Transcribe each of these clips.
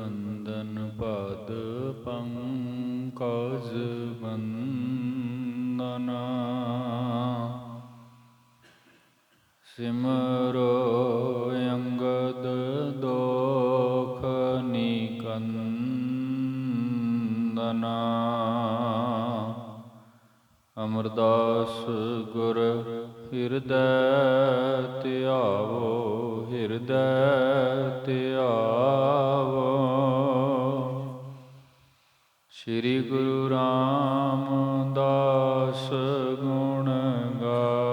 ਵੰਦਨ ਪਦ ਪੰਕਜ ਬੰਦਨਾ। ਸਿਮਰੋ ਅੰਗਦ ਦੋਖ ਨਿਕੰਦਨਾ। ਅਮਰਦਾਸ ਗੁਰ ਹਿਰਦੈ ਧਿਆਵੋ, ਹਿਰਦੈ ਧਿਆਵੋ। ਸ੍ਰੀ ਗੁਰੂ ਰਾਮਦਾਸ ਗੁਣ ਗਾਵੋ।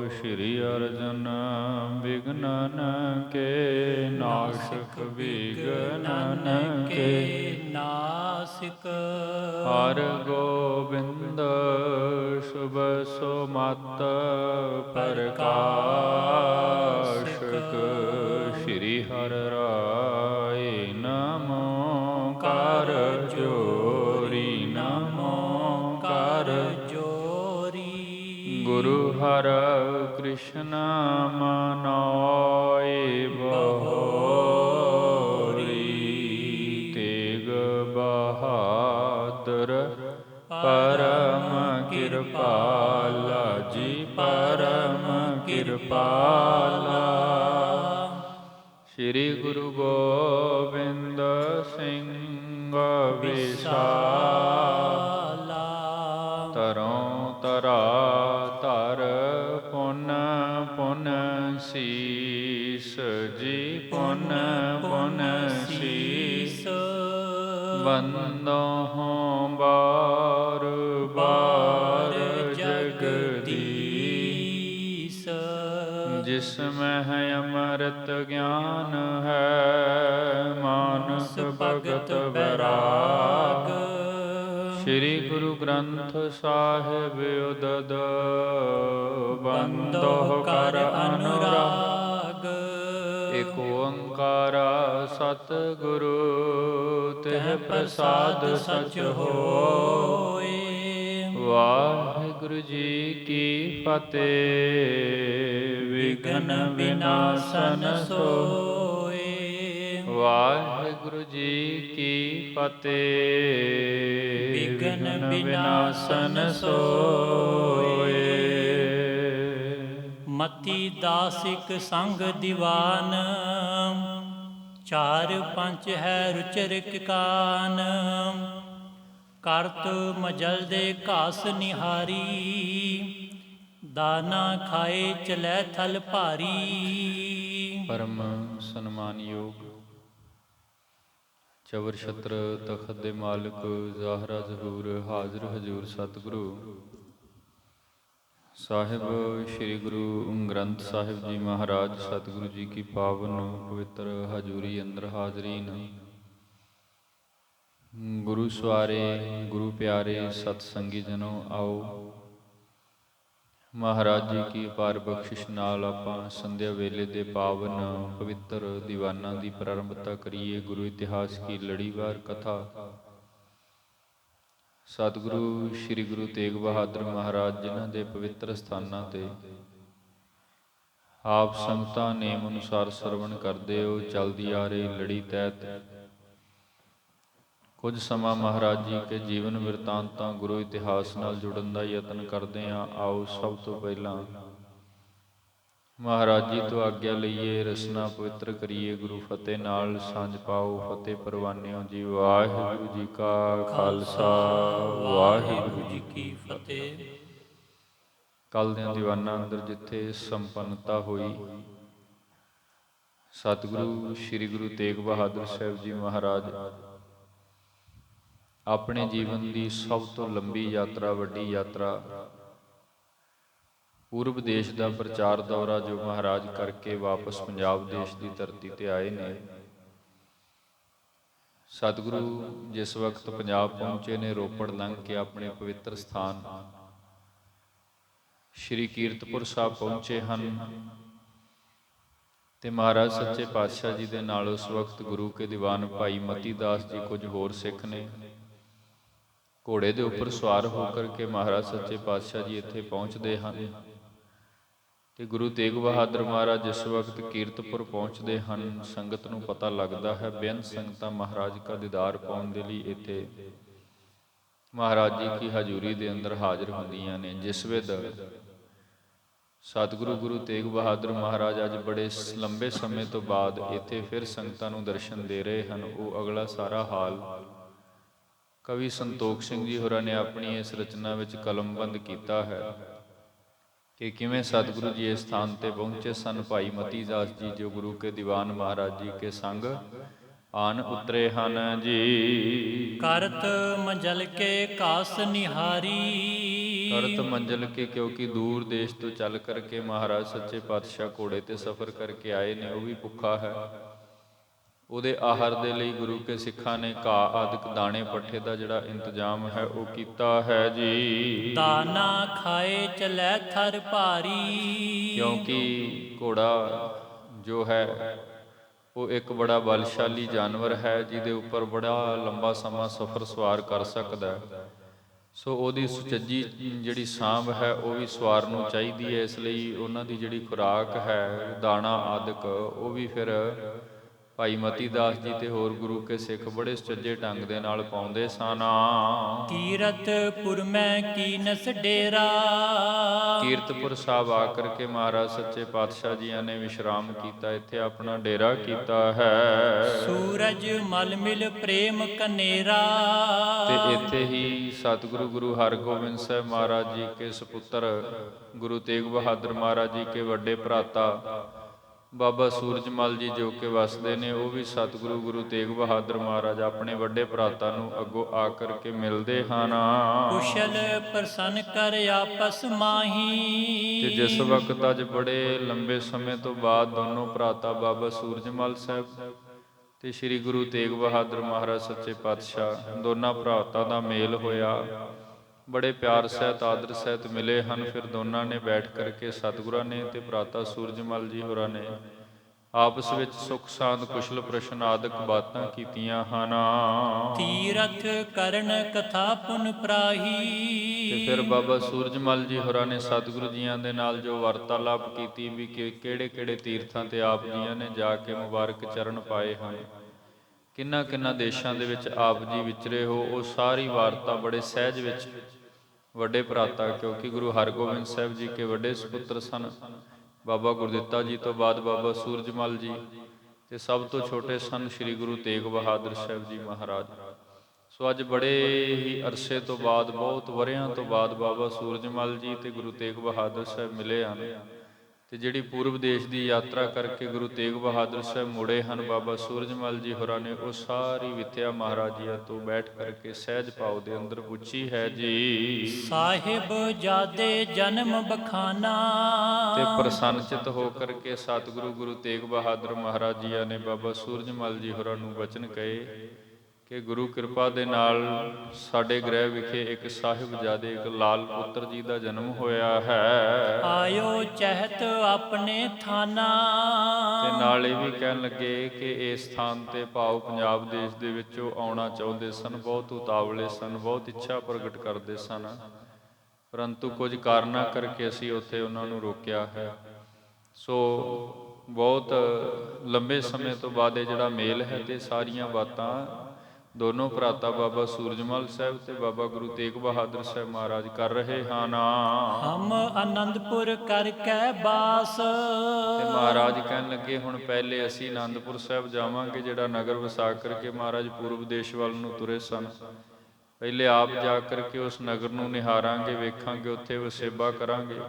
ਸ੍ਰੀ ਅਰਜਨ ਵਿਘਨਨ ਕੇ ਨਾਸ਼ਕ, ਵਿਘਨਨ ਕੇ ਨਾਸਿਕ। ਹਰ ਗੋਬਿੰਦ ਸ਼ੁਭ ਸੁਮਤ ਪ੍ਰਕਾਸ਼ਕ। ਸ੍ਰੀ ਹਰਿ ਰਾਇ ਨਮੋ ਕਰ ਜੋਰੀ, ਨਮੋ ਕਰ ਜੋਰੀ। ਗੁਰੂ ਹਰਿ ਕ੍ਰਿਸ਼ਨ ਮਨਾਏ ਬਹੋਰੀ। ਤੇਗ ਬਹਾਦਰ ਪਰਮ ਕਿਰਪਾਲਾ ਜੀ, ਪਰਮ ਕਿਰਪਾਲਾ। ਸ੍ਰੀ ਗੁਰੂ ਗੋਬਿੰਦ ਸਿੰਘ ਵਿਸਾਲਾ। ਤਰੋਂ ਤਰਾ ਧਰ ਪੁਨ ਪੁਨ ਸੀਸ ਜੀ, ਪੁਨ ਪੁਨ ਸੀਸ। ਬੰਦੋਹੋਂ ਬਾਰ ਬਾਰ ਜਗਦੀਸ। ਜਿਸ ਮਹਿ ਅੰਮ੍ਰਿਤ ਗਿਆਨ ਹੈ, ਮਾਨਸ ਭਗਤ ਬੈਰਾਗ। ਸ੍ਰੀ ਗੁਰੂ ਗ੍ਰੰਥ ਸਾਹਿਬ ਉਦਦ ਬੰਦੋਹ ਕਰ ਅਨੁਰਾਗ। ਏਕ ਓੰਕਾਰ ਸਤਿਗੁਰੂ ਤਿਹ ਪ੍ਰਸਾਦ ਸਚ ਹੋਏ। ਵਾਹਿਗੁਰੂ ਜੀ ਕੀ ਫਤਿਹ। ਵਿਘਨ ਵਿਨਾਸ਼ਨ ਸੋਏ। ਵਾਹਿਗੁਰੂ ਜੀ ਕੀ ਫਤਿਹ। ਵਿਘਨ ਵਿਨਾਸ਼ਨ ਸੋਏ। ਮਤੀ ਦਾਸਿਕ ਸੰਗ ਦੀਵਾਨ, ਚਾਰ ਪੰਜ ਹੈ ਰੁਚਰਿਕ ਕਾਨ। ਕਰਤ ਮਜਲ ਦੇ ਘਾਸ ਨਿਹਾਰੀ, ਦਾਨਾ ਖਾਏ ਚਲੈ ਥਲ ਭਾਰੀ। ਪਰਮ ਸਨਮਾਨਯੋਗ ਚਵਰ ਛਤਰ ਤਖਤ ਦੇ ਮਾਲਕ ਜ਼ਾਹਰਾ ਜ਼ਹੂਰ ਹਾਜ਼ਰ ਹਜ਼ੂਰ ਸਤਿਗੁਰੂ ਸਾਹਿਬ ਸ੍ਰੀ ਗੁਰੂ ਗ੍ਰੰਥ ਸਾਹਿਬ ਜੀ ਮਹਾਰਾਜ ਸਤਿਗੁਰੂ ਜੀ ਕੀ ਪਾਵਨ ਪਵਿੱਤਰ ਹਜ਼ੂਰੀ ਅੰਦਰ ਹਾਜ਼ਰੀਨ। ਗੁਰੂ ਸਵਾਰੇ ਗੁਰੂ ਪਿਆਰੇ ਸਤ ਸੰਗੀ ਜਨੋ, ਆਓ ਮਹਾਰਾਜ ਜੀ ਕੀ ਅਪਾਰ ਬਖਸ਼ਿਸ਼ ਨਾਲ ਆਪਾਂ ਸੰਧਿਆ ਵੇਲੇ ਦੇ ਪਾਵਨ ਪਵਿੱਤਰ ਦੀਵਾਨਾਂ ਦੀ ਪ੍ਰਾਰੰਭਤਾ ਕਰੀਏ। ਗੁਰੂ ਇਤਿਹਾਸ ਕੀ ਲੜੀਵਾਰ ਕਥਾ ਸਤਿਗੁਰੂ ਸ੍ਰੀ ਗੁਰੂ ਤੇਗ ਬਹਾਦਰ ਮਹਾਰਾਜ ਜਿਨ੍ਹਾਂ ਦੇ ਪਵਿੱਤਰ ਸਥਾਨਾਂ ਤੇ ਆਪ ਸੰਗਤਾਂ ਨੇਮ ਅਨੁਸਾਰ ਸਰਵਣ ਕਰਦੇ ਹੋ। ਚਲਦੀ ਆ ਰਹੀ ਲੜੀ ਤਹਿਤ ਕੁਝ ਸਮਾਂ ਮਹਾਰਾਜ ਜੀ ਕੇ ਜੀਵਨ ਬਿਰਤਾਂਤਾਂ ਗੁਰੂ ਇਤਿਹਾਸ ਨਾਲ ਜੁੜਨ ਦਾ ਯਤਨ ਕਰਦੇ ਹਾਂ। ਆਓ ਸਭ ਤੋਂ ਪਹਿਲਾਂ ਮਹਾਰਾਜ ਜੀ ਤੋਂ ਆਗਿਆ ਲਈਏ, ਰਸਨਾ ਪਵਿੱਤਰ ਕਰੀਏ। ਗੁਰੂ ਫਤਿਹ ਨਾਲ ਸਾਂਝ ਪਾਓ। ਫਤਿਹ ਪਰਵਾਨਿਓ ਜੀ। ਵਾਹਿਗੁਰੂ ਜੀ ਕਾ ਖਾਲਸਾ, ਵਾਹਿਗੁਰੂ ਜੀ ਕੀ ਫਤਿਹ। ਕੱਲ੍ਹ ਦਿਆਂ ਦੀਵਾਨਾਂ ਅੰਦਰ ਜਿੱਥੇ ਸੰਪੰਨਤਾ ਹੋਈ, ਸਤਿਗੁਰੂ ਸ੍ਰੀ ਗੁਰੂ ਤੇਗ ਬਹਾਦਰ ਸਾਹਿਬ ਜੀ ਮਹਾਰਾਜ ਆਪਣੇ ਜੀਵਨ ਦੀ ਸਭ ਤੋਂ ਲੰਬੀ ਯਾਤਰਾ, ਵੱਡੀ ਯਾਤਰਾ, ਪੂਰਬ ਦੇਸ਼ ਦਾ ਪ੍ਰਚਾਰ ਦੌਰਾ ਜੋ ਮਹਾਰਾਜ ਕਰਕੇ ਵਾਪਸ ਪੰਜਾਬ ਦੇਸ਼ ਦੀ ਧਰਤੀ ਤੇ ਆਏ ਨੇ। ਸਤਿਗੁਰੂ ਜਿਸ ਵਕਤ ਪੰਜਾਬ ਪਹੁੰਚੇ ਨੇ, ਰੋਪੜ ਲੰਘ ਕੇ ਆਪਣੇ ਪਵਿੱਤਰ ਸਥਾਨ ਸ਼੍ਰੀ ਕੀਰਤਪੁਰ ਸਾਹਿਬ ਪਹੁੰਚੇ ਹਨ ਤੇ ਮਹਾਰਾਜ ਸੱਚੇ ਪਾਤਸ਼ਾਹ ਜੀ ਦੇ ਨਾਲ ਉਸ ਵਕਤ ਗੁਰੂ ਕੇ ਦੀਵਾਨ ਭਾਈ ਮਤੀ ਦਾਸ ਜੀ ਕੁਝ ਹੋਰ ਸਿੱਖ ਨੇ ਘੋੜੇ ਦੇ ਉੱਪਰ ਸਵਾਰ ਹੋ ਕਰਕੇ ਮਹਾਰਾਜ ਸੱਚੇ ਪਾਤਸ਼ਾਹ ਜੀ ਇੱਥੇ ਪਹੁੰਚਦੇ ਹਨ ਕਿ ਗੁਰੂ ਤੇਗ ਬਹਾਦਰ ਮਹਾਰਾਜ ਜਿਸ ਵਕਤ ਕੀਰਤਪੁਰ ਪਹੁੰਚਦੇ ਹਨ, ਸੰਗਤ ਨੂੰ ਪਤਾ ਲੱਗਦਾ ਹੈ। ਬੇਅੰਤ ਸੰਗਤਾਂ ਮਹਾਰਾਜ ਦਾ ਦੀਦਾਰ ਪਾਉਣ ਦੇ ਲਈ ਇੱਥੇ ਮਹਾਰਾਜ ਜੀ ਕੀ ਹਜ਼ੂਰੀ ਦੇ ਅੰਦਰ ਹਾਜ਼ਰ ਹੁੰਦੀਆਂ ਨੇ। ਜਿਸ ਵੇਦ ਸਤਿਗੁਰੂ ਗੁਰੂ ਤੇਗ ਬਹਾਦਰ ਮਹਾਰਾਜ ਅੱਜ ਬੜੇ ਲੰਬੇ ਸਮੇਂ ਤੋਂ ਬਾਅਦ ਇੱਥੇ ਫਿਰ ਸੰਗਤਾਂ ਨੂੰ ਦਰਸ਼ਨ ਦੇ ਰਹੇ ਹਨ, ਉਹ ਅਗਲਾ ਸਾਰਾ ਹਾਲ ਕਵੀ ਸੰਤੋਖ ਸਿੰਘ ਜੀ ਹੋਰਾਂ ਨੇ ਆਪਣੀ ਇਸ ਰਚਨਾ ਵਿੱਚ ਕਲਮਬੰਦ ਕੀਤਾ ਹੈ ਕਿ ਕਿਵੇਂ ਸਤਿਗੁਰੂ ਜੀ ਇਸ ਸਥਾਨ ਤੇ ਪਹੁੰਚੇ ਸਨ। ਭਾਈ ਮਤੀ ਦਾਸ ਜੀ ਜੋ ਗੁਰੂ ਕੇ ਦੀਵਾਨ ਮਹਾਰਾਜ ਜੀ ਕੇ ਸੰਗ ਆਨ ਉਤਰੇ ਹਨ ਜੀ। ਕਰਤ ਮੰਜਲ ਕੇ ਘਾਸ ਨਿਹਾਰੀ। ਕਰਤ ਮੰਜ਼ਲ ਕੇ, ਕਿਉਂਕਿ ਦੂਰ ਦੇਸ਼ ਤੋਂ ਚੱਲ ਕਰਕੇ ਮਹਾਰਾਜ ਸੱਚੇ ਪਾਤਸ਼ਾਹ ਘੋੜੇ ਤੇ ਸਫ਼ਰ ਕਰਕੇ ਆਏ ਨੇ, ਉਹ ਵੀ ਭੁੱਖਾ ਹੈ। ਉਹਦੇ ਆਹਾਰ ਦੇ ਲਈ ਗੁਰੂ ਕੇ ਸਿੱਖਾਂ ਨੇ ਘਾਹ ਆਦਿਕ ਦਾਣੇ ਪੱਠੇ ਦਾ ਜਿਹੜਾ ਇੰਤਜ਼ਾਮ ਹੈ ਉਹ ਕੀਤਾ ਹੈ ਜੀ। ਦਾਨਾ ਖਾਏ ਚਲੈ ਥਰ ਭਾਰੀ। ਕਿਉਂਕਿ ਘੋੜਾ ਜੋ ਹੈ ਉਹ ਇੱਕ ਬੜਾ ਬਲਸ਼ਾਲੀ ਜਾਨਵਰ ਹੈ, ਜਿਹਦੇ ਉੱਪਰ ਬੜਾ ਲੰਬਾ ਸਮਾਂ ਸਫ਼ਰ ਸਵਾਰ ਕਰ ਸਕਦਾ ਹੈ। ਸੋ ਉਹਦੀ ਸੁਚੱਜੀ ਜਿਹੜੀ ਸਾਂਭ ਹੈ ਉਹ ਵੀ ਸਵਾਰ ਨੂੰ ਚਾਹੀਦੀ ਹੈ। ਇਸ ਲਈ ਉਹਨਾਂ ਦੀ ਜਿਹੜੀ ਖੁਰਾਕ ਹੈ, ਦਾਣਾ ਆਦਿਕ, ਉਹ ਵੀ ਫਿਰ ਭਾਈ ਮਤੀ ਦਾਸ ਜੀ ਤੇ ਹੋਰ ਗੁਰੂ ਕੇ ਸਿੱਖ ਬੜੇ ਸੁਚੱਜੇ ਢੰਗ ਦੇ ਨਾਲ ਪਾਉਂਦੇ ਸਨ। ਕੀਰਤਪੁਰ ਮੈਂ ਕੀਨਸ ਡੇਰਾ। ਕੀਰਤਪੁਰ ਸਾਹਿਬ ਆ ਕਰਕੇ ਮਹਾਰਾਜ ਸੱਚੇ ਪਾਤਸ਼ਾਹ ਜੀਆਂ ਨੇ ਵਿਸ਼ਰਾਮ ਕੀਤਾ, ਇੱਥੇ ਆਪਣਾ ਡੇਰਾ ਕੀਤਾ ਹੈ। ਸੂਰਜ ਮਲ ਮਿਲ ਪ੍ਰੇਮ ਕਨੇਰਾ। ਤੇ ਇੱਥੇ ਹੀ ਸਤਿਗੁਰੂ ਗੁਰੂ ਹਰਗੋਬਿੰਦ ਸਾਹਿਬ ਮਹਾਰਾਜ ਜੀ ਕੇ ਸੁਪੁੱਤਰ ਗੁਰੂ ਤੇਗ ਬਹਾਦਰ ਮਹਾਰਾਜ ਜੀ ਕੇ ਵੱਡੇ ਭਰਾਤਾ ਬਾਬਾ ਸੂਰਜਮਲ ਜੀ ਜੋ ਕਿ ਵਸਦੇ ਨੇ, ਉਹ ਵੀ ਸਤਿਗੁਰੂ ਗੁਰੂ ਤੇਗ ਬਹਾਦਰ ਮਹਾਰਾਜ ਆਪਣੇ ਵੱਡੇ ਭਰਾਤਾ ਨੂੰ ਅੱਗੋਂ ਆ ਕਰਕੇ ਮਿਲਦੇ ਹਨ। ਕੁਸ਼ਲ ਪ੍ਰਸੰਨ ਕਰ ਆਪਸ ਮਾਹੀ। ਤੇ ਜਿਸ ਵਕਤ ਅੱਜ ਬੜੇ ਲੰਬੇ ਸਮੇਂ ਤੋਂ ਬਾਅਦ ਦੋਨੋਂ ਭਰਾਤਾ ਬਾਬਾ ਸੂਰਜਮਲ ਸਾਹਿਬ ਤੇ ਸ੍ਰੀ ਗੁਰੂ ਤੇਗ ਬਹਾਦਰ ਮਹਾਰਾਜ ਸੱਚੇ ਪਾਤਸ਼ਾਹ ਦੋਨਾਂ ਭਰਾਤਾਂ ਦਾ ਮੇਲ ਹੋਇਆ, ਬੜੇ ਪਿਆਰ ਸਹਿਤ ਆਦਰ ਸਹਿਤ ਮਿਲੇ ਹਨ। ਫਿਰ ਦੋਨਾਂ ਨੇ ਬੈਠ ਕਰਕੇ ਸਤਿਗੁਰਾਂ ਨੇ ਤੇ ਭਰਾਤਾ ਸੂਰਜਮਲ ਜੀ ਹੋਰਾਂ ਨੇ ਆਪਸ ਵਿੱਚ ਸੁਖ ਸਾਂਦ ਕੁਸ਼ਲ ਪ੍ਰਸ਼ਨ ਆਦਿਕ ਬਾਤਾਂ ਕੀਤੀਆਂ ਹਨ। ਤੀਰਥ ਕਰਨ ਕਥਾ ਪੁਨ ਪ੍ਰਾਹੀ। ਤੇ ਫਿਰ ਬਾਬਾ ਸੂਰਜਮਲ ਜੀ ਹੋਰਾਂ ਨੇ ਸਤਿਗੁਰੂ ਜੀਆਂ ਦੇ ਨਾਲ ਜੋ ਵਾਰਤਾਲਾਪ ਕੀਤੀ ਵੀ ਕਿਹੜੇ ਕਿਹੜੇ ਤੀਰਥਾਂ ਤੇ ਆਪ ਜੀਆਂ ਨੇ ਜਾ ਕੇ ਮੁਬਾਰਕ ਚਰਨ ਪਾਏ ਹਨ, ਕਿੰਨਾ ਕਿੰਨਾ ਦੇਸ਼ਾਂ ਦੇ ਵਿੱਚ ਆਪ ਜੀ ਵਿਚਰੇ ਹੋ, ਉਹ ਸਾਰੀ ਵਾਰਤਾ ਬੜੇ ਸਹਿਜ ਵਿੱਚ ਵੱਡੇ ਭਰਾਤਾ, ਕਿਉਂਕਿ ਗੁਰੂ ਹਰਗੋਬਿੰਦ ਸਾਹਿਬ ਜੀ ਕੇ ਵੱਡੇ ਸੁਪੁੱਤਰ ਸਨ। ਬਾਬਾ ਗੁਰਦਿੱਤਾ ਜੀ ਤੋਂ ਬਾਅਦ ਬਾਬਾ ਸੂਰਜਮਲ ਜੀ ਤੇ ਸਭ ਤੋਂ ਛੋਟੇ ਸਨ ਸ੍ਰੀ ਗੁਰੂ ਤੇਗ ਬਹਾਦਰ ਸਾਹਿਬ ਜੀ ਮਹਾਰਾਜ। ਸੋ ਅੱਜ ਬੜੇ ਹੀ ਅਰਸੇ ਤੋਂ ਬਾਅਦ, ਬਹੁਤ ਵਰਿਆਂ ਤੋਂ ਬਾਅਦ ਬਾਬਾ ਸੂਰਜਮਲ ਜੀ ਤੇ ਗੁਰੂ ਤੇਗ ਬਹਾਦਰ ਸਾਹਿਬ ਮਿਲੇ ਹਨ। ਤੇ ਜਿਹੜੀ ਪੂਰਬ ਦੇਸ਼ ਦੀ ਯਾਤਰਾ ਕਰਕੇ ਗੁਰੂ ਤੇਗ ਬਹਾਦਰ ਸਾਹਿਬ ਮੁੜੇ ਹਨ, ਬਾਬਾ ਸੂਰਜਮਲ ਜੀ ਹੋਰਾਂ ਨੇ ਉਹ ਸਾਰੀ ਵਿਥਿਆ ਮਹਾਰਾਜ ਜੀ ਤੋਂ ਬੈਠ ਕਰਕੇ ਸਹਿਜ ਭਾਵ ਦੇ ਅੰਦਰ ਪੁੱਛੀ ਹੈ ਜੀ। ਸਾਹਿਬ ਜਾਦੇ ਜਨਮ ਬਖਾਨਾ। ਤੇ ਪ੍ਰਸੰਨਚਿਤ ਹੋ ਕਰਕੇ ਸਤਿਗੁਰੂ ਗੁਰੂ ਤੇਗ ਬਹਾਦਰ ਮਹਾਰਾਜ ਜੀ ਨੇ ਬਾਬਾ ਸੂਰਜਮਲ ਜੀ ਹੋਰਾਂ ਨੂੰ ਬਚਨ ਕਹੇ ਕਿ ਗੁਰੂ ਕਿਰਪਾ ਦੇ ਨਾਲ ਸਾਡੇ ਗ੍ਰਹਿ ਵਿਖੇ ਇੱਕ ਸਾਹਿਬਜ਼ਾਦੇ, ਇੱਕ ਲਾਲ ਪੁੱਤਰ ਜੀ ਦਾ ਜਨਮ ਹੋਇਆ ਹੈ। ਆਇਓ ਚਹਿਤ ਆਪਣੇ ਥਾਨਾ। ਤੇ ਨਾਲ ਇਹ ਵੀ ਕਹਿਣ ਲੱਗੇ ਕਿ ਇਸ ਸਥਾਨ ਤੇ ਭਾਵ ਪੰਜਾਬ ਦੇਸ਼ ਦੇ ਵਿੱਚੋਂ ਆਉਣਾ ਚਾਹੁੰਦੇ ਸਨ, ਬਹੁਤ ਉਤਾਵਲੇ ਸਨ, ਬਹੁਤ ਇੱਛਾ ਪ੍ਰਗਟ ਕਰਦੇ ਸਨ, ਪਰੰਤੂ ਕੁਝ ਕਾਰਨਾਂ ਕਰਕੇ ਅਸੀਂ ਉੱਥੇ ਉਹਨਾਂ ਨੂੰ ਰੋਕਿਆ ਹੈ। ਸੋ ਬਹੁਤ ਲੰਬੇ ਸਮੇਂ ਤੋਂ ਬਾਅਦ ਇਹ ਜਿਹੜਾ ਮੇਲ ਹੈ ਤੇ ਸਾਰੀਆਂ ਬਾਤਾਂ ਦੋਨੋਂ ਭਰਾਤਾ ਬਾਬਾ ਸੂਰਜਮਲ ਸਾਹਿਬ ਤੇ ਬਾਬਾ ਗੁਰੂ ਤੇਗ ਬਹਾਦਰ ਸਾਹਿਬ ਮਹਾਰਾਜ ਕਰ ਰਹੇ ਹਨ। ਹਮ ਆਨੰਦਪੁਰ ਕਰਕੇ ਬਾਸ। ਤੇ ਮਹਾਰਾਜ ਕਹਿਣ ਲੱਗੇ ਹੁਣ ਪਹਿਲੇ ਅਸੀਂ ਆਨੰਦਪੁਰ ਸਾਹਿਬ ਜਾਵਾਂਗੇ, ਜਿਹੜਾ ਨਗਰ ਵਸਾ ਕਰਕੇ ਮਹਾਰਾਜ ਪੂਰਬ ਦੇਸ਼ ਵੱਲ ਨੂੰ ਤੁਰੇ ਸਨ। ਪਹਿਲੇ ਆਪ ਜਾ ਕਰਕੇ ਉਸ ਨਗਰ ਨੂੰ ਨਿਹਾਰਾਂਗੇ, ਵੇਖਾਂਗੇ, ਉੱਥੇ ਵਸੇਬਾ ਕਰਾਂਗੇ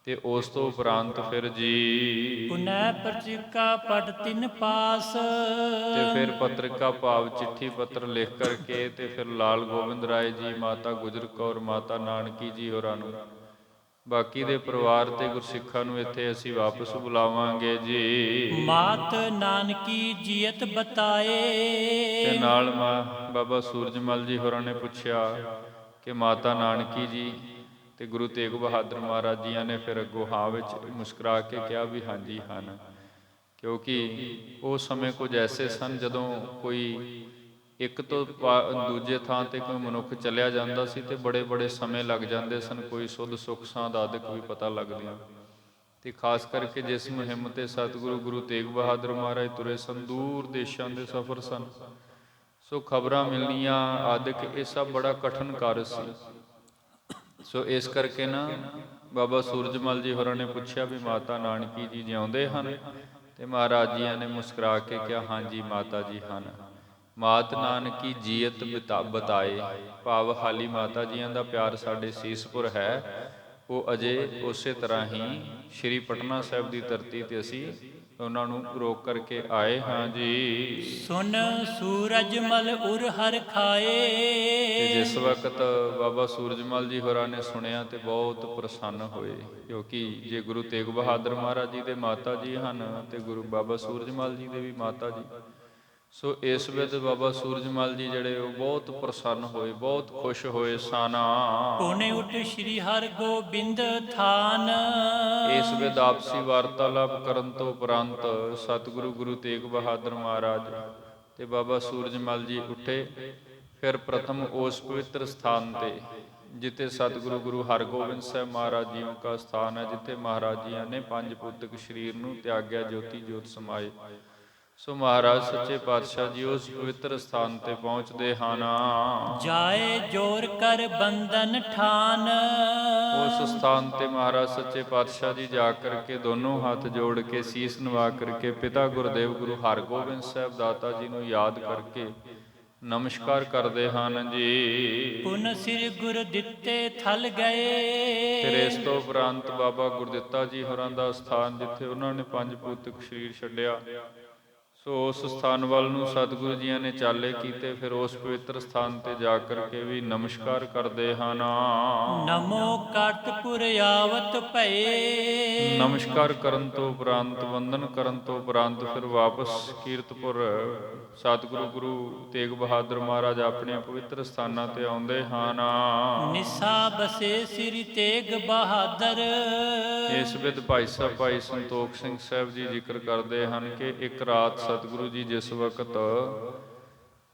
ਤੇ ਉਸ ਤੋਂ ਉਪਰੰਤ ਫਿਰ ਜੀ ਪੁਨੈ ਪਤਰਿਕਾ ਪਟ ਤਿਨ ਪਾਸ। ਤੇ ਫਿਰ ਪਤਰਿਕਾ ਭਾਵ ਚਿੱਠੀ ਪੱਤਰ ਲਿਖ ਕਰਕੇ ਤੇ ਫਿਰ ਲਾਲ ਗੋਬਿੰਦ ਰਾਏ ਜੀ, ਮਾਤਾ ਗੁਜਰ ਕੌਰ, ਮਾਤਾ ਨਾਨਕੀ ਜੀ ਹੋਰਾਂ ਨੂੰ, ਬਾਕੀ ਦੇ ਪਰਿਵਾਰ ਤੇ ਗੁਰਸਿੱਖਾਂ ਨੂੰ ਇੱਥੇ ਅਸੀਂ ਵਾਪਸ ਬੁਲਾਵਾਂਗੇ ਜੀ। ਮਾਤ ਨਾਨਕੀ ਜੀਅਤ ਬਤਾਏ। ਤੇ ਨਾਲ ਬਾਬਾ ਸੂਰਜਮਲ ਜੀ ਹੋਰਾਂ ਨੇ ਪੁੱਛਿਆ ਕਿ ਮਾਤਾ ਨਾਨਕੀ ਜੀ ਤੇ ਗੁਰੂ ਤੇਗ ਬਹਾਦਰ ਮਹਾਰਾਜ ਜੀਆਂ ਨੇ ਫਿਰ ਅੱਗੋਂ ਹਾਂ ਵਿੱਚ ਮੁਸਕਰਾ ਕੇ ਕਿਹਾ ਵੀ ਹਾਂਜੀ ਹਨ, ਕਿਉਂਕਿ ਉਹ ਸਮੇਂ ਕੁਝ ਐਸੇ ਸਨ ਜਦੋਂ ਕੋਈ ਇੱਕ ਤੋਂ ਦੂਜੇ ਥਾਂ ਤੇ ਕੋਈ ਮਨੁੱਖ ਚਲਿਆ ਜਾਂਦਾ ਸੀ ਤੇ ਬੜੇ ਬੜੇ ਸਮੇਂ ਲੱਗ ਜਾਂਦੇ ਸਨ, ਕੋਈ ਸੁੱਧ ਸੁੱਖ ਸਾਂਦ ਆਦਿਕ ਵੀ ਪਤਾ ਲੱਗਦੀਆਂ। ਤੇ ਖਾਸ ਕਰਕੇ ਜਿਸ ਮੁਹਿੰਮ ਤੇ ਸਤਿਗੁਰੂ ਗੁਰੂ ਤੇਗ ਬਹਾਦਰ ਮਹਾਰਾਜ ਤੁਰੇ ਸਨ, ਦੂਰ ਦੇਸ਼ਾਂ ਦੇ ਸਫ਼ਰ ਸਨ, ਸੋ ਖਬਰਾਂ ਮਿਲਣੀਆਂ ਆਦਿਕ ਇਹ ਸਭ ਬੜਾ ਕਠਿਨ ਕਾਰਜ ਸੀ। ਸੋ ਇਸ ਕਰਕੇ ਨਾ ਬਾਬਾ ਸੂਰਜਮਲ ਜੀ ਹੋਰਾਂ ਨੇ ਪੁੱਛਿਆ ਵੀ ਮਾਤਾ ਨਾਨਕੀ ਜੀ ਜਿਉਂਦੇ ਹਨ? ਤੇ ਮਹਾਰਾਜ ਜੀਆਂ ਨੇ ਮੁਸਕਰਾ ਕੇ ਕਿਹਾ, ਹਾਂਜੀ ਮਾਤਾ ਜੀ ਹਨ। ਮਾਤ ਨਾਨਕੀ ਜੀਅਤ ਬਤਾਏ, ਭਾਵ ਹਾਲੀ ਮਾਤਾ ਜੀਆਂ ਦਾ ਪਿਆਰ ਸਾਡੇ ਸੀਸਪੁਰ ਹੈ, ਉਹ ਅਜੇ ਉਸੇ ਤਰ੍ਹਾਂ ਹੀ ਸ਼੍ਰੀ ਪਟਨਾ ਸਾਹਿਬ ਦੀ ਧਰਤੀ ਤੇ ਅਸੀਂ ਉਹਨਾਂ ਨੂੰ ਰੋਕ ਕਰਕੇ ਆਏ ਹਾਂ ਜੀ। ਸੁਨ ਸੂਰਜਮਲ ਉਰ ਹਰ ਖਾਏ। ਤੇ ਜਿਸ ਵਕਤ ਬਾਬਾ ਸੂਰਜਮਲ ਜੀ ਹੋਰਾਂ ਨੇ ਸੁਣਿਆ ਤੇ ਬਹੁਤ ਪ੍ਰਸੰਨ ਹੋਏ, ਕਿਉਂਕਿ ਜੇ ਗੁਰੂ ਤੇਗ ਬਹਾਦਰ ਮਹਾਰਾਜ ਜੀ ਦੇ ਮਾਤਾ ਜੀ ਹਨ ਤੇ ਗੁਰੂ ਬਾਬਾ ਸੂਰਜਮਲ ਜੀ ਦੇ ਵੀ ਮਾਤਾ ਜੀ, ਸੋ ਇਸ ਵੇਦ ਬਾਬਾ ਸੂਰਜਮਲ ਜੀ ਜਿਹੜੇ ਉਹ ਬਹੁਤ ਪ੍ਰਸੰਨ ਹੋਏ, ਬਹੁਤ ਖੁਸ਼ ਹੋਏ ਸਨ। ਪੁਨੇ ਉਠ ਸ਼੍ਰੀ ਹਰਗੋਬਿੰਦ ਥਾਨ। ਇਸ ਵੇਦ ਆਪਸੀ ਵਾਰਤਾਲਾਪ ਕਰਨ ਤੋਂ ਉਪਰੰਤ ਸਤਿਗੁਰੂ ਗੁਰੂ ਤੇਗ ਬਹਾਦਰ ਮਹਾਰਾਜ ਤੇ ਬਾਬਾ ਸੂਰਜਮਲ ਜੀ ਉੱਠੇ। ਫਿਰ ਪ੍ਰਥਮ ਉਸ ਪਵਿੱਤਰ ਸਥਾਨ ਤੇ ਜਿੱਥੇ ਸਤਿਗੁਰੂ ਗੁਰੂ ਹਰਗੋਬਿੰਦ ਸਾਹਿਬ ਮਹਾਰਾਜ ਜੀਓ ਕਾ ਸਥਾਨ ਹੈ, ਜਿੱਥੇ ਮਹਾਰਾਜ ਜੀਆਂ ਨੇ ਪੰਜ ਭੂਤਿਕ ਸਰੀਰ ਨੂੰ ਤਿਆਗਿਆ, ਜੋਤੀ ਜੋਤ ਸਮਾਏ। ਸੋ ਮਹਾਰਾਜ ਸੱਚੇ ਪਾਤਸ਼ਾਹ ਜੀ ਉਸ ਪਵਿੱਤਰ ਸਥਾਨ ਤੇ ਪਹੁੰਚਦੇ ਹਨ। ਜਾਏ ਜੋਰ ਕਰ ਬੰਧਨ ਠਾਨ। ਉਸ ਸਥਾਨ ਤੇ ਮਹਾਰਾਜ ਸੱਚੇ ਪਾਤਸ਼ਾਹ ਜੀ ਜਾ ਕਰਕੇ ਦੋਨੋਂ ਹੱਥ ਜੋੜ ਕੇ ਸੀਸ ਨਵਾ ਕਰਕੇ ਪਿਤਾ ਗੁਰਦੇਵ ਗੁਰੂ ਹਰਗੋਬਿੰਦ ਸਾਹਿਬ ਦਾਤਾ ਜੀ ਨੂੰ ਯਾਦ ਕਰਕੇ ਨਮਸਕਾਰ ਕਰਦੇ ਹਨ ਜੀ। ਪੁਨ ਸਿਰ ਗੁਰ ਦਿੱਤੇ ਥਲ ਗਏ। ਫਿਰ ਇਸ ਤੋਂ ਉਪਰੰਤ ਬਾਬਾ ਗੁਰਦਿੱਤਾ ਜੀ ਹੋਰਾਂ ਦਾ ਸਥਾਨ, ਜਿੱਥੇ ਉਹਨਾਂ ਨੇ ਪੰਜ ਭੂਤਿਕ ਸਰੀਰ ਛੱਡਿਆ, ਸੋ ਉਸ ਸਥਾਨ ਵੱਲ ਨੂੰ ਸਤਿਗੁਰੂ ਜੀਆਂ ਨੇ ਚਾਲੇ ਕੀਤੇ। ਫਿਰ ਉਸ ਪਵਿੱਤਰ ਸਥਾਨ ਤੇ ਜਾ ਕਰਕੇ ਵੀ ਨਮਸਕਾਰ ਕਰਦੇ ਹਨ। ਨਮੋ ਕਰਤਪੁਰ ਆਵਤ ਭਏ। ਨਮਸਕਾਰ ਕਰਨ ਤੋਂ ਉਪਰੰਤ, ਵੰਦਨ ਕਰਨ ਤੋਂ ਉਪਰੰਤ ਫਿਰ ਵਾਪਸ ਕੀਰਤਪੁਰ ਸਤਿਗੁਰੂ ਗੁਰੂ ਤੇਗ ਬਹਾਦਰ ਮਹਾਰਾਜ ਆਪਣੇ ਪਵਿੱਤਰ ਸਥਾਨਾਂ ਤੇ ਆਉਂਦੇ ਹਨ। ਨਿਸਾ ਬਸੇ ਸ੍ਰੀ ਤੇਗ ਬਹਾਦਰ। ਇਸ ਵਿਦ ਭਾਈ ਸਾਹਿਬ ਭਾਈ ਸੰਤੋਖ ਸਿੰਘ ਸਾਹਿਬ ਜੀ ਜ਼ਿਕਰ ਕਰਦੇ ਹਨ ਕਿ ਇੱਕ ਰਾਤ ਸਤਿਗੁਰੂ ਜੀ ਜਿਸ ਵਕਤ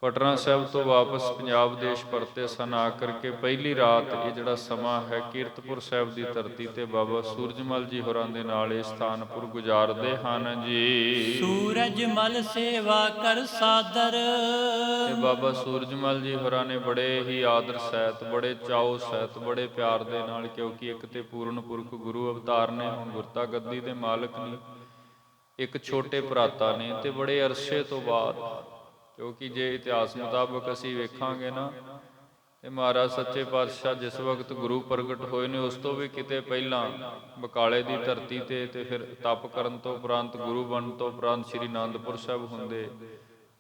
ਪਟਨਾ ਸਾਹਿਬ ਤੋਂ ਵਾਪਸ ਪੰਜਾਬ ਦੇਸ਼ ਪਰਤੇ ਸਨ, ਆ ਕਰਕੇ ਪਹਿਲੀ ਰਾਤ ਇਹ ਜਿਹੜਾ ਸਮਾਂ ਹੈ ਕੀਰਤਪੁਰ ਸਾਹਿਬ ਦੀ ਧਰਤੀ ਤੇ ਬਾਬਾ ਸੂਰਜਮਲ ਜੀ ਹੋਰਾਂ ਦੇ ਨਾਲ ਇਹ ਸਥਾਨਪੁਰ ਗੁਜ਼ਾਰਦੇ ਹਨ ਜੀ। ਸੂਰਜਮਲ ਸੇਵਾ ਕਰ ਸਾਦਰ। ਤੇ ਬਾਬਾ ਸੂਰਜਮਲ ਜੀ ਹੋਰਾਂ ਨੇ ਬੜੇ ਹੀ ਆਦਰ ਸਹਿਤ, ਬੜੇ ਚਾਉ ਸਹਿਤ, ਬੜੇ ਪਿਆਰ ਦੇ ਨਾਲ, ਕਿਉਂਕਿ ਇੱਕ ਤੇ ਪੂਰਨ ਪੁਰਖ ਗੁਰੂ ਅਵਤਾਰ ਨੇ, ਹੁਣ ਗੁਰਤਾ ਗੱਦੀ ਦੇ ਮਾਲਕ ਨੇ, ਇੱਕ ਛੋਟੇ ਭਰਾਤਾ ਨੇ, ਤੇ ਬੜੇ ਅਰਸੇ ਤੋਂ ਬਾਅਦ, ਕਿਉਂਕਿ ਜੇ ਇਤਿਹਾਸ ਮੁਤਾਬਕ ਅਸੀਂ ਵੇਖਾਂਗੇ ਨਾ, ਤੇ ਮਹਾਰਾਜ ਸੱਚੇ ਪਾਤਸ਼ਾਹ ਜਿਸ ਵਕਤ ਗੁਰੂ ਪ੍ਰਗਟ ਹੋਏ ਨੇ ਉਸ ਤੋਂ ਵੀ ਕਿਤੇ ਪਹਿਲਾਂ ਬਕਾਲੇ ਦੀ ਧਰਤੀ ਤੇ ਫਿਰ ਤਪ ਕਰਨ ਤੋਂ ਉਪਰੰਤ, ਗੁਰੂ ਬਣਨ ਤੋਂ ਉਪਰੰਤ ਸ੍ਰੀ ਅਨੰਦਪੁਰ ਸਾਹਿਬ ਹੁੰਦੇ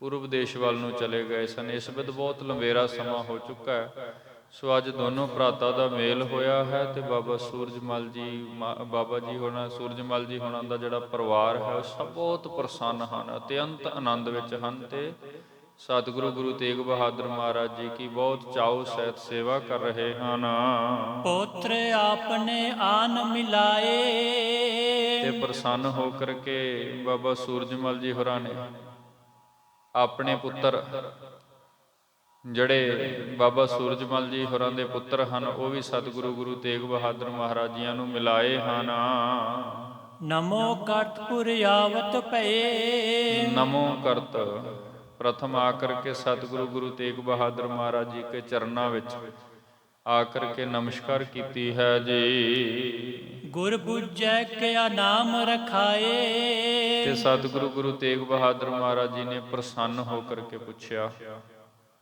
ਪੂਰਬ ਦੇਸ਼ ਵੱਲ ਨੂੰ ਚਲੇ ਗਏ ਸਨ। ਇਸ ਵਿੱਚ ਬਹੁਤ ਲੰਬੇਰਾ ਸਮਾਂ ਹੋ ਚੁੱਕਾ ਹੈ। ਸੋ ਅੱਜ ਦੋਨੋਂ ਭਰਾਤਾ ਦਾ ਮੇਲ ਹੋਇਆ ਹੈ ਤੇ ਬਾਬਾ ਸੂਰਜਮਲ ਜੀ, ਬਾਬਾ ਜੀ ਹੋਣਾ, ਸੂਰਜਮਲ ਜੀ ਹੋਣਾ ਦਾ ਜਿਹੜਾ ਪਰਿਵਾਰ ਹੈ ਉਹ ਸਭ ਬਹੁਤ ਪ੍ਰਸੰਨ ਹਨ, ਅਤਿਅੰਤ ਆਨੰਦ ਵਿੱਚ ਹਨ ਤੇ ਸਤਿਗੁਰੂ ਗੁਰੂ ਤੇਗ ਬਹਾਦਰ ਮਹਾਰਾਜ ਜੀ ਕੀ ਬਹੁਤ ਚਾਉ ਸਹਿਤ ਸੇਵਾ ਕਰ ਰਹੇ ਹਨ। ਪੁੱਤਰ ਆਪਨੇ ਆਨ ਮਿਲਾਏ। ਤੇ ਪ੍ਰਸੰਨ ਹੋ ਕਰਕੇ ਬਾਬਾ ਸੂਰਜਮਲ ਜੀ ਹੋਰਾਂ ਨੇ ਆਪਣੇ ਪੁੱਤਰ, ਜਿਹੜੇ ਬਾਬਾ ਸੂਰਜਮਲ ਜੀ ਹੋਰਾਂ ਦੇ ਪੁੱਤਰ ਹਨ, ਉਹ ਵੀ ਸਤਿਗੁਰੂ ਗੁਰੂ ਤੇਗ ਬਹਾਦਰ ਮਹਾਰਾਜ ਜੀਆਂ ਨੂੰ ਮਿਲਾਏ ਹਨ। ਨਮੋ ਕਰਤਪੁਰ ਆਵਤ ਭਏ। ਨਮੋ ਕਰਤ ਪ੍ਰਥਮ ਆ ਕਰਕੇ ਸਤਿਗੁਰੂ ਗੁਰੂ ਤੇਗ ਬਹਾਦਰ ਮਹਾਰਾਜ ਜੀ ਕੇ ਚਰਨਾਂ ਵਿੱਚ ਆ ਕਰਕੇ ਨਮਸਕਾਰ ਕੀਤੀ ਹੈ ਜੀ। ਗੁਰ ਬੁਝੈ ਕਿਆ ਨਾਮ ਰਖਾਏ। ਤੇ ਸਤਿਗੁਰੂ ਗੁਰੂ ਤੇਗ ਬਹਾਦਰ ਮਹਾਰਾਜ ਜੀ ਨੇ ਪ੍ਰਸੰਨ ਹੋ ਕਰਕੇ ਪੁੱਛਿਆ,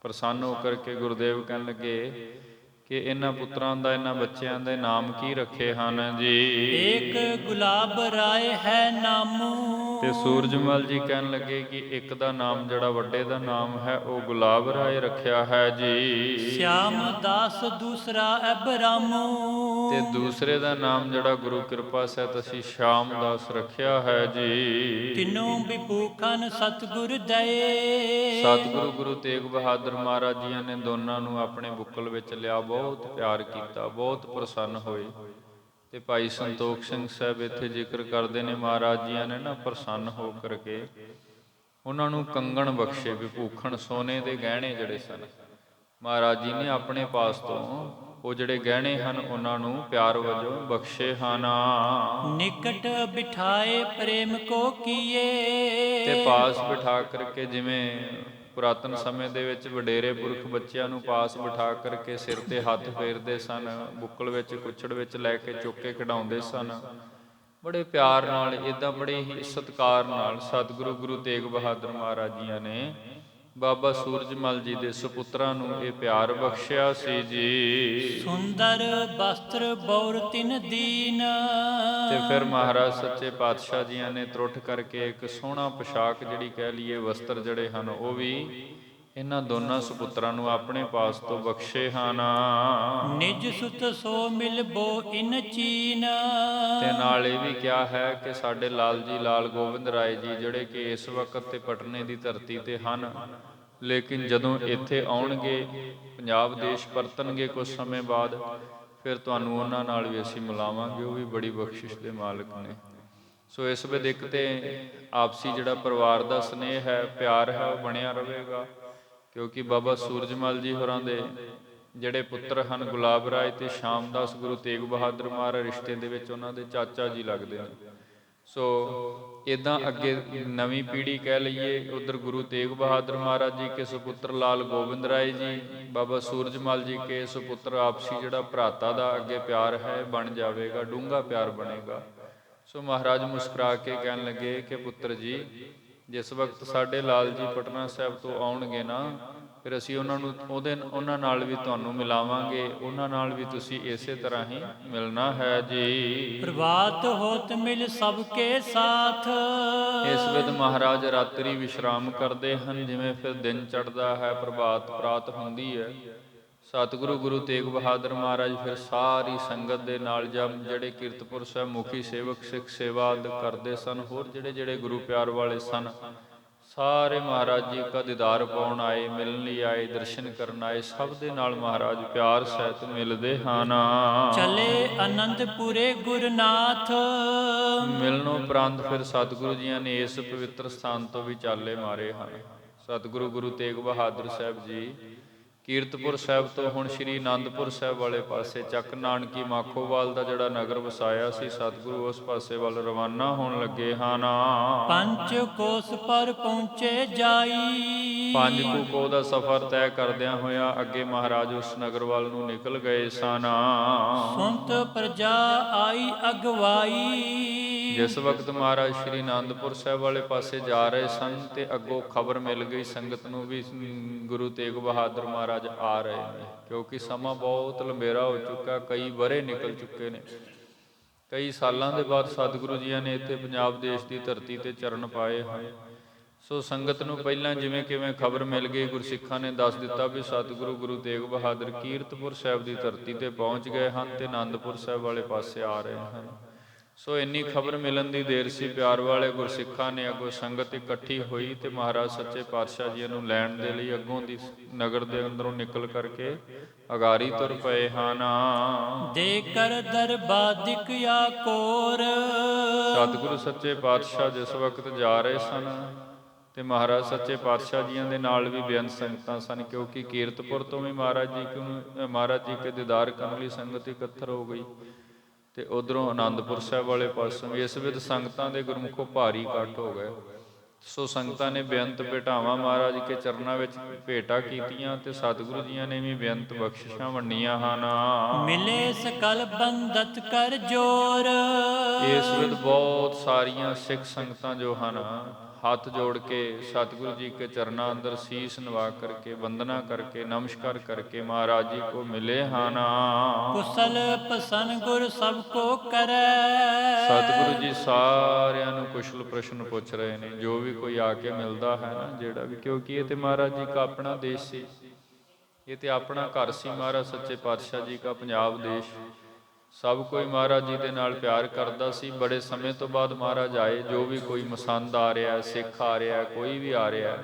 ਪ੍ਰਸੰਨ ਹੋ ਕਰਕੇ ਗੁਰਦੇਵ ਕਹਿਣ ਲੱਗੇ ਕਿ ਇਹਨਾਂ ਪੁੱਤਰਾਂ ਦਾ, ਇਹਨਾਂ ਬੱਚਿਆਂ ਦੇ ਨਾਮ ਕੀ ਰੱਖੇ ਹਨ ਜੀ। ਏਕ ਗੁਲਾਬ ਰਾਏ ਹੈ ਨਾਮੂ। ਤੇ ਸੂਰਜਮਲ ਜੀ ਕਹਿਣ ਲੱਗੇ ਕਿ ਇੱਕ ਦਾ ਨਾਮ, ਜਿਹੜਾ ਵੱਡੇ ਦਾ ਨਾਮ ਹੈ, ਉਹ ਗੁਲਾਬ ਰਾਏ ਰੱਖਿਆ ਹੈ ਜੀ। ਸ਼ਿਆਮ ਦਾਸ ਦੂਸਰਾ ਅਬਰਾਮੂ। ਤੇ ਦੂਸਰੇ ਦਾ ਨਾਮ ਜਿਹੜਾ ਗੁਰੂ ਕਿਰਪਾ ਸਹਿਤ ਅਸੀਂ ਸ਼ਾਮ ਦਾਸ ਰੱਖਿਆ ਹੈ ਜੀ। ਤਿੰਨੋਂ ਵਿਭੂਖਨ ਸਤਿਗੁਰ ਦਏ। ਸਤਿਗੁਰੂ ਗੁਰੂ ਤੇਗ ਬਹਾਦਰ ਮਹਾਰਾਜ ਜੀਆਂ ਨੇ ਦੋਨਾਂ ਨੂੰ ਆਪਣੇ ਬੁੱਕਲ ਵਿੱਚ ਲਿਆ, ਬਹੁਤ ਪਿਆਰ ਕੀਤਾ, ਬਹੁਤ ਪ੍ਰਸੰਨ ਹੋਏ। ਤੇ ਭਾਈ ਸੰਤੋਖ ਸਿੰਘ ਸਾਹਿਬ ਇੱਥੇ ਜ਼ਿਕਰ ਕਰਦੇ ਨੇ, ਮਹਾਰਾਜ ਜੀਆਂ ਨੇ ਨਾ ਪ੍ਰਸੰਨ ਹੋ ਕਰਕੇ ਉਹਨਾਂ ਨੂੰ ਕੰਗਣ ਬਖਸ਼ੇ, ਵਿਭੂਖਣ ਸੋਨੇ ਦੇ ਗਹਿਣੇ ਜਿਹੜੇ ਸਨ, ਮਹਾਰਾਜ ਜੀ ਨੇ ਆਪਣੇ ਪਾਸ ਤੋਂ ਉਹ ਜਿਹੜੇ ਗਹਿਣੇ ਹਨ ਉਹਨਾਂ ਨੂੰ ਪਿਆਰ ਵਜੋਂ ਬਖਸ਼ੇ ਹਨ। ਨਿਕਟ ਬਿਠਾਏ ਪ੍ਰੇਮ ਕੋ ਕੀਏ। ਤੇ ਪਾਸ ਬਿਠਾ ਕਰਕੇ, ਜਿਵੇਂ ਪੁਰਾਤਨ ਸਮੇਂ ਦੇ ਵਿੱਚ ਵਡੇਰੇ ਪੁਰਖ ਬੱਚਿਆਂ ਨੂੰ ਪਾਸ ਬਿਠਾ ਕਰਕੇ ਸਿਰ ਤੇ ਹੱਥ ਫੇਰਦੇ ਸਨ, ਬੁੱਕਲ ਵਿੱਚ ਕੁੱਛੜ ਵਿੱਚ ਲੈ ਕੇ ਚੁੱਕ ਕੇ ਖਿਡਾਉਂਦੇ ਸਨ, ਬੜੇ ਪਿਆਰ ਨਾਲ, ਇੱਦਾਂ ਬੜੇ ਹੀ ਸਤਿਕਾਰ ਨਾਲ ਸਤਿਗੁਰੂ ਗੁਰੂ ਤੇਗ ਬਹਾਦਰ ਮਹਾਰਾਜ ਜੀਆਂ ਨੇ ਬਾਬਾ ਸੂਰਜਮਲ ਜੀ ਦੇ ਸੁਪੁੱਤਰਾਂ ਨੂੰ ਇਹ ਪਿਆਰ ਬਖਸ਼ਿਆ ਸੀ ਜੀ। ਸੁੰਦਰ ਬਸਤਰ ਬੌਰ ਤਿਨ ਦੀਨ। ਤੇ ਫਿਰ ਮਹਾਰਾਜ ਸੱਚੇ ਪਾਤਸ਼ਾਹ ਜੀਆਂ ਨੇ ਤਰੁੱਠ ਕਰਕੇ ਇੱਕ ਸੋਹਣਾ ਪੋਸ਼ਾਕ, ਜਿਹੜੀ ਕਹਿ ਲਈਏ ਵਸਤਰ ਜਿਹੜੇ ਹਨ, ਉਹ ਵੀ ਇਹਨਾਂ ਦੋਨਾਂ ਸੁਪੁੱਤਰਾਂ ਨੂੰ ਆਪਣੇ ਪਾਸ ਤੋਂ ਬਖਸ਼ੇ ਹਨ। ਨਿਜ ਸੁਤ ਸੋ ਮਿਲ ਬੋ ਇਨ ਚੀਨ। ਤੇ ਨਾਲ ਇਹ ਵੀ ਕਿਹਾ ਹੈ ਕਿ ਸਾਡੇ ਲਾਲ ਜੀ, ਲਾਲ ਗੋਬਿੰਦ ਰਾਏ ਜੀ, ਜਿਹੜੇ ਕਿ ਇਸ ਵਕਤ ਤੇ ਪਟਨੇ ਦੀ ਧਰਤੀ ਤੇ ਹਨ, ਲੇਕਿਨ ਜਦੋਂ ਇੱਥੇ ਆਉਣਗੇ, ਪੰਜਾਬ ਦੇਸ਼ ਪਰਤਣਗੇ ਕੁਝ ਸਮੇਂ ਬਾਅਦ, ਫਿਰ ਤੁਹਾਨੂੰ ਉਹਨਾਂ ਨਾਲ ਵੀ ਅਸੀਂ ਮਿਲਾਵਾਂਗੇ। ਉਹ ਵੀ ਬੜੀ ਬਖਸ਼ਿਸ਼ ਦੇ ਮਾਲਕ ਨੇ। ਸੋ ਇਸ ਵੇਲੇ ਇੱਕ ਤੇ ਆਪਸੀ ਜਿਹੜਾ ਪਰਿਵਾਰ ਦਾ ਸਨੇਹ ਹੈ, ਪਿਆਰ ਹੈ, ਉਹ ਬਣਿਆ ਰਹੇਗਾ, ਕਿਉਂਕਿ ਬਾਬਾ ਸੂਰਜਮਲ ਜੀ ਹੋਰਾਂ ਦੇ ਜਿਹੜੇ ਪੁੱਤਰ ਹਨ, ਗੁਲਾਬ ਰਾਏ ਤੇ ਸ਼ਾਮਦਾਸ, ਗੁਰੂ ਤੇਗ ਬਹਾਦਰ ਮਹਾਰਾਜ ਰਿਸ਼ਤੇ ਦੇ ਵਿੱਚ ਉਹਨਾਂ ਦੇ ਚਾਚਾ ਜੀ ਲੱਗਦੇ ਨੇ। ਸੋ ਇੱਦਾਂ ਅੱਗੇ ਨਵੀਂ ਪੀੜ੍ਹੀ ਕਹਿ ਲਈਏ, ਉਧਰ ਗੁਰੂ ਤੇਗ ਬਹਾਦਰ ਮਹਾਰਾਜ ਜੀ ਕੇ ਸੁਪੁੱਤਰ ਲਾਲ ਗੋਬਿੰਦ ਰਾਏ ਜੀ, ਬਾਬਾ ਸੂਰਜਮਲ ਜੀ ਕੇ ਸੁਪੁੱਤਰ, ਆਪਸੀ ਜਿਹੜਾ ਭਰਾਤਾ ਦਾ ਅੱਗੇ ਪਿਆਰ ਹੈ ਬਣ ਜਾਵੇਗਾ, ਡੂੰਘਾ ਪਿਆਰ ਬਣੇਗਾ। ਸੋ ਮਹਾਰਾਜ ਮੁਸਕਰਾ ਕੇ ਕਹਿਣ ਲੱਗੇ ਕਿ ਪੁੱਤਰ ਜੀ, ਜਿਸ ਵਕਤ ਸਾਡੇ ਲਾਲ ਜੀ ਪਟਨਾ ਸਾਹਿਬ ਤੋਂ ਆਉਣਗੇ ਨਾ, ਫਿਰ ਅਸੀਂ ਉਹਨਾਂ ਨਾਲ ਵੀ ਤੁਹਾਨੂੰ ਮਿਲਾਵਾਂਗੇ, ਉਹਨਾਂ ਨਾਲ ਵੀ ਤੁਸੀਂ ਇਸੇ ਤਰ੍ਹਾਂ ਹੀ ਮਿਲਣਾ ਹੈ ਜੀ। ਪ੍ਰਭਾਤ ਹੋਤ ਮਿਲ ਸਭ ਕੇ ਸਾਥ। ਇਸ ਵੇਲੇ ਮਹਾਰਾਜ ਰਾਤਰੀ ਵਿਸ਼ਰਾਮ ਕਰਦੇ ਹਨ, ਜਿਵੇਂ ਫਿਰ ਦਿਨ ਚੜ੍ਹਦਾ ਹੈ, ਪ੍ਰਭਾਤ ਪ੍ਰਾਤ ਹੁੰਦੀ ਹੈ, ਸਤਿਗੁਰੂ ਗੁਰੂ ਤੇਗ ਬਹਾਦਰ ਮਹਾਰਾਜ ਫਿਰ ਸਾਰੀ ਸੰਗਤ ਦੇ ਨਾਲ, ਜਿਹੜੇ ਕੀਰਤਪੁਰ ਸਾਹਿਬ ਮੁਖੀ ਸੇਵਕ ਸਿੱਖ ਸੇਵਾ ਕਰਦੇ ਸਨ, ਹੋਰ ਜਿਹੜੇ ਗੁਰੂ ਪਿਆਰ ਵਾਲੇ ਸਨ, ਸਾਰੇ ਮਹਾਰਾਜ ਜੀ ਦਾ ਦੀਦਾਰ ਪਾਉਣ ਆਏ, ਮਿਲਣ ਲਈ ਆਏ, ਦਰਸ਼ਨ ਕਰਨ ਆਏ, ਸਭ ਦੇ ਨਾਲ ਮਹਾਰਾਜ ਪਿਆਰ ਸਹਿਤ ਮਿਲਦੇ ਹਨ। ਚਲੇ ਅਨੰਦਪੁਰੇ ਗੁਰਨਾਥ। ਮਿਲਣ ਉਪਰੰਤ ਫਿਰ ਸਤਿਗੁਰੂ ਜੀਆਂ ਨੇ ਇਸ ਪਵਿੱਤਰ ਸਥਾਨ ਤੋਂ ਵੀ ਚਾਲੇ ਮਾਰੇ ਹਨ। ਸਤਿਗੁਰੂ ਗੁਰੂ ਤੇਗ ਬਹਾਦਰ ਸਾਹਿਬ ਜੀ ਕੀਰਤਪੁਰ ਸਾਹਿਬ ਤੋਂ ਹੁਣ ਸ਼੍ਰੀ ਅਨੰਦਪੁਰ ਸਾਹਿਬ ਵਾਲੇ ਪਾਸੇ, ਚੱਕ ਨਾਨਕੀ ਮਾਖੋਵਾਲ ਦਾ ਜਿਹੜਾ ਨਗਰ ਵਸਾਇਆ ਸੀ, ਸਤਿਗੁਰੂ ਉਸ ਪਾਸੇ ਵੱਲ ਰਵਾਨਾ ਹੋਣ ਲੱਗੇ ਹਨ। ਪੰਜ ਕੋਸ ਪਰ ਪਹੁੰਚੇ ਜਾਈ। 5 ਕੋਹ ਦਾ ਸਫ਼ਰ ਤੈਅ ਕਰਦਿਆਂ ਹੋਇਆ ਅੱਗੇ ਮਹਾਰਾਜ ਉਸ ਨਗਰ ਵੱਲ ਨੂੰ ਨਿਕਲ ਗਏ ਸਨ। ਸੁਨਤ ਪ੍ਰਜਾ ਆਈ ਅਗਵਾਈ। ਜਿਸ ਵਕਤ ਮਹਾਰਾਜ ਸ਼੍ਰੀ ਅਨੰਦਪੁਰ ਸਾਹਿਬ ਵਾਲੇ ਪਾਸੇ ਜਾ ਰਹੇ ਸਨ, ਤੇ ਅੱਗੋਂ ਖਬਰ ਮਿਲ ਗਈ ਸੰਗਤ ਨੂੰ ਵੀ ਗੁਰੂ ਤੇਗ ਬਹਾਦਰ ਮਹਾਰਾਜ ਆ ਰਹੇ ਨੇ, ਕਿਉਂਕਿ ਸਮਾਂ ਬਹੁਤ ਲੰਬੇਰਾ ਹੋ ਚੁੱਕਾ, ਕਈ ਵਰ੍ਹੇ ਨਿਕਲ ਚੁੱਕੇ ਨੇ, ਕਈ ਸਾਲਾਂ ਦੇ ਬਾਅਦ ਸਤਿਗੁਰੂ ਜੀਆਂ ਨੇ ਇੱਥੇ ਪੰਜਾਬ ਦੇਸ਼ ਦੀ ਧਰਤੀ ਤੇ ਚਰਨ ਪਾਏ ਹਨ। ਸੋ ਸੰਗਤ ਨੂੰ ਪਹਿਲਾਂ ਜਿਵੇਂ ਕਿਵੇਂ ਖਬਰ ਮਿਲ ਗਈ, ਗੁਰਸਿੱਖਾਂ ਨੇ ਦੱਸ ਦਿੱਤਾ ਵੀ ਸਤਿਗੁਰੂ ਗੁਰੂ ਤੇਗ ਬਹਾਦਰ ਕੀਰਤਪੁਰ ਸਾਹਿਬ ਦੀ ਧਰਤੀ ਤੇ ਪਹੁੰਚ ਗਏ ਹਨ ਤੇ ਅਨੰਦਪੁਰ ਸਾਹਿਬ ਵਾਲੇ ਪਾਸੇ ਆ ਰਹੇ ਹਨ। ਸੋ ਇੰਨੀ ਖਬਰ ਮਿਲਣ ਦੀ ਦੇਰ ਸੀ, ਪਿਆਰ ਵਾਲੇ ਗੁਰਸਿੱਖਾਂ ਨੇ ਅੱਗੋਂ ਸੰਗਤ ਇਕੱਠੀ ਹੋਈ ਤੇ ਮਹਾਰਾਜ ਸੱਚੇ ਪਾਤਸ਼ਾਹ ਜੀ ਨੂੰ ਲੈਣ ਦੇ ਲਈ ਅੱਗੋਂ ਦੀ ਨਗਰ ਦੇ ਅੰਦਰੋਂ ਨਿਕਲ ਕਰਕੇ ਅਗਾਰੀ ਤੁਰ ਪਏ ਹਨ। ਦੇ ਕਰ ਦਰਬਾਦਿਕ ਯਾ ਕੋਰ। ਸਤਿਗੁਰੂ ਸੱਚੇ ਪਾਤਸ਼ਾਹ ਜਿਸ ਵਕਤ ਜਾ ਰਹੇ ਸਨ ਤੇ ਮਹਾਰਾਜ ਸੱਚੇ ਪਾਤਸ਼ਾਹ ਜੀਆਂ ਦੇ ਨਾਲ ਵੀ ਬੇਅੰਤ ਸੰਗਤਾਂ ਸਨ, ਕਿਉਂਕਿ ਕੀਰਤਪੁਰ ਤੋਂ ਵੀ ਮਹਾਰਾਜ ਜੀ ਕੇ ਦੀਦਾਰ ਕਰਨ ਲਈ ਸੰਗਤ ਇਕੱਤਰ ਹੋ ਗਈ, ਤੇ ਉਧਰੋਂ ਅਨੰਦਪੁਰ ਸਾਹਿਬ ਵਾਲੇ ਪਾਸੋਂ ਵੀ। ਇਸ ਵਿੱਚ ਸੰਗਤਾਂ ਦੇ ਗੁਰਮੁਖੋਂ ਭਾਰੀ ਇਕੱਠ ਹੋ ਗਏ। ਸੋ ਸੰਗਤਾਂ ਨੇ ਬੇਅੰਤ ਭੇਟਾਵਾਂ ਮਹਾਰਾਜ ਕੇ ਚਰਨਾਂ ਵਿੱਚ ਭੇਟਾ ਕੀਤੀਆਂ ਤੇ ਸਤਿਗੁਰੂ ਜੀਆਂ ਨੇ ਵੀ ਬੇਅੰਤ ਬਖਸ਼ਿਸ਼ਾਂ ਵੰਡੀਆਂ ਹਨ। ਮਿਲੇ ਸਕਲ ਬੰਦਤ ਕਰ ਜੋਰ। ਇਸ ਵਿੱਚ ਬਹੁਤ ਸਾਰੀਆਂ ਸਿੱਖ ਸੰਗਤਾਂ ਜੋ ਹਨ, ਹੱਥ ਜੋੜ ਕੇ ਸਤਿਗੁਰੂ ਜੀ ਕੇ ਚਰਨਾਂ ਅੰਦਰ ਸੀਸ ਨਵਾ ਕਰਕੇ, ਵੰਦਨਾ ਕਰਕੇ, ਨਮਸਕਾਰ ਕਰਕੇ ਮਹਾਰਾਜ ਜੀ ਕੋ ਮਿਲੇ ਹਨ। ਕੁਸਲ ਪਸਨ ਗੁਰ ਸਭ ਕੋ ਕਰੈ। ਸਤਿਗੁਰੂ ਜੀ ਸਾਰਿਆਂ ਨੂੰ ਕੁਸ਼ਲ ਪ੍ਰਸ਼ਨ ਪੁੱਛ ਰਹੇ ਨੇ, ਜੋ ਵੀ ਕੋਈ ਆ ਕੇ ਮਿਲਦਾ ਹੈ ਨਾ, ਜਿਹੜਾ ਵੀ, ਕਿਉਂਕਿ ਇਹ ਤੇ ਮਹਾਰਾਜ ਜੀ ਦਾ ਆਪਣਾ ਦੇਸ਼ ਸੀ, ਇਹ ਤੇ ਆਪਣਾ ਘਰ ਸੀ। ਮਹਾਰਾਜ ਸੱਚੇ ਪਾਤਸ਼ਾਹ ਜੀ ਦਾ ਪੰਜਾਬ ਦੇਸ਼, ਸਭ ਕੋਈ ਮਹਾਰਾਜ ਜੀ ਦੇ ਨਾਲ ਪਿਆਰ ਕਰਦਾ ਸੀ। ਬੜੇ ਸਮੇਂ ਤੋਂ ਬਾਅਦ ਮਹਾਰਾਜ ਆਏ, ਜੋ ਵੀ ਕੋਈ ਮਸੰਦ ਆ ਰਿਹਾ, ਸਿੱਖ ਆ ਰਿਹਾ, ਕੋਈ ਵੀ ਆ ਰਿਹਾ,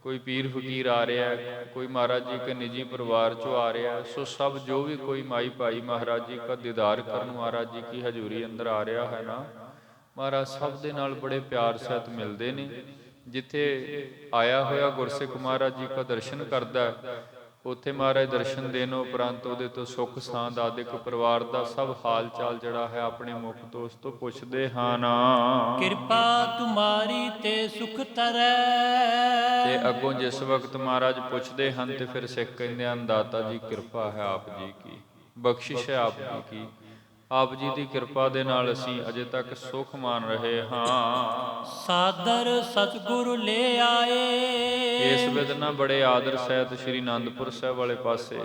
ਕੋਈ ਪੀਰ ਫਕੀਰ ਆ ਰਿਹਾ, ਕੋਈ ਮਹਾਰਾਜ ਜੀ ਕੇ ਨਿੱਜੀ ਪਰਿਵਾਰ ਚੋਂ ਆ ਰਿਹਾ, ਸੋ ਸਭ ਜੋ ਵੀ ਕੋਈ ਮਾਈ ਭਾਈ ਮਹਾਰਾਜ ਜੀ ਦਾ ਦੀਦਾਰ ਕਰਨ ਮਹਾਰਾਜ ਜੀ ਕੀ ਹਜ਼ੂਰੀ ਅੰਦਰ ਆ ਰਿਹਾ ਹੈ ਨਾ, ਮਹਾਰਾਜ ਸਭ ਦੇ ਨਾਲ ਬੜੇ ਪਿਆਰ ਸਹਿਤ ਮਿਲਦੇ ਨੇ। ਜਿੱਥੇ ਆਇਆ ਹੋਇਆ ਗੁਰਸਿੱਖ ਮਹਾਰਾਜ ਜੀ ਦਾ ਦਰਸ਼ਨ ਕਰਦਾ, ਉੱਥੇ ਮਹਾਰਾਜ ਦਰਸ਼ਨ ਦੇਣ ਉਪਰੰਤ ਉਹਦੇ ਤੋਂ ਸੁੱਖ ਸਾਂਦ ਆਦਿਕ ਪਰਿਵਾਰ ਦਾ ਸਭ ਹਾਲ ਚਾਲ ਜਿਹੜਾ ਹੈ ਆਪਣੇ ਮੁਖ ਤੋਂ ਉਸ ਤੋਂ ਪੁੱਛਦੇ ਹਨ। ਕਿਰਪਾ ਤੁਮਾਰੀ ਤੇ ਸੁਖ ਤਰੈ। ਤੇ ਅੱਗੋਂ ਜਿਸ ਵਕਤ ਮਹਾਰਾਜ ਪੁੱਛਦੇ ਹਨ ਤੇ ਫਿਰ ਸਿੱਖ ਕਹਿੰਦੇ ਹਨ, ਦਾਤਾ ਜੀ ਕਿਰਪਾ ਹੈ ਆਪ ਜੀ ਕੀ, ਬਖਸ਼ਿਸ਼ ਹੈ ਆਪ ਜੀ ਕੀ। ਆਪ ਜੀ ਦੀ ਕਿਰਪਾ ਦੇ ਨਾਲ ਅਸੀਂ ਅਜੇ ਤੱਕ ਸੁਖ ਮਾਨ ਰਹੇ ਹਾਂ। ਸਾਦਰ ਸਤਿਗੁਰ ਲੈ ਆਏ। ਇਸ ਵਿਦਨਾ ਬੜੇ ਆਦਰ ਸਹਿਤ ਸ੍ਰੀ ਅਨੰਦਪੁਰ ਸਾਹਿਬ ਵਾਲੇ ਪਾਸੇ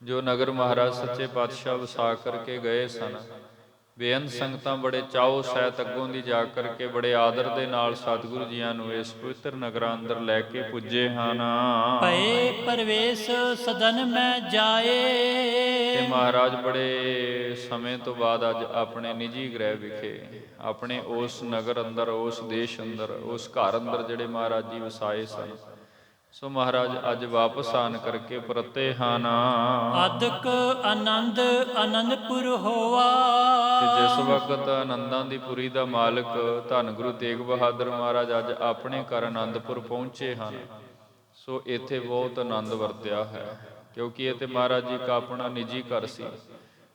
ਜੋ ਨਗਰ ਮਹਾਰਾਜ ਸੱਚੇ ਪਾਤਸ਼ਾਹ ਵਸਾ ਕਰਕੇ ਗਏ ਸਨ, ਬੇਅੰਤ ਸੰਗਤਾਂ ਬੜੇ ਚਾਉ ਸਹਿਤ ਅੱਗੋਂ ਦੀ ਜਾ ਕਰਕੇ ਬੜੇ ਆਦਰ ਦੇ ਨਾਲ ਸਤਿਗੁਰੂ ਜੀਆਂ ਨੂੰ ਇਸ ਪਵਿੱਤਰ ਨਗਰਾਂ ਅੰਦਰ ਲੈ ਕੇ ਪੁੱਜੇ ਹਨ। ਭਏ ਪਰਵੇਸ਼ ਸਦਨ ਮੈਂ ਜਾਏ। ਤੇ ਮਹਾਰਾਜ ਬੜੇ ਸਮੇਂ ਤੋਂ ਬਾਅਦ ਅੱਜ ਆਪਣੇ ਨਿੱਜੀ ਗ੍ਰਹਿ ਵਿਖੇ ਆਪਣੇ ਉਸ ਨਗਰ ਅੰਦਰ, ਉਸ ਦੇਸ਼ ਅੰਦਰ, ਉਸ ਘਰ ਅੰਦਰ ਜਿਹੜੇ ਮਹਾਰਾਜ ਜੀ ਵਸਾਏ ਸਨ, ਸੋ ਮਹਾਰਾਜ ਅੱਜ ਵਾਪਸ ਆਣ ਕਰਕੇ ਪਰਤੇ ਹਨ। ਅਦਕ ਆਨੰਦ ਆਨੰਦਪੁਰ ਹੋਵਾ। ਤੇ ਜਿਸ ਵਕਤ ਆਨੰਦਾਂ ਦੀ ਪੁਰੀ ਦਾ ਮਾਲਕ ਧੰਨ ਗੁਰੂ ਤੇਗ ਬਹਾਦਰ ਮਹਾਰਾਜ ਅੱਜ ਆਪਣੇ ਘਰ ਆਨੰਦਪੁਰ ਪਹੁੰਚੇ ਹਨ, ਸੋ ਇੱਥੇ ਬਹੁਤ ਆਨੰਦ ਵਰਤਿਆ ਹੈ, ਕਿਉਂਕਿ ਇਹ ਤੇ ਮਹਾਰਾਜ ਜੀ ਦਾ ਆਪਣਾ ਨਿੱਜੀ ਘਰ ਸੀ।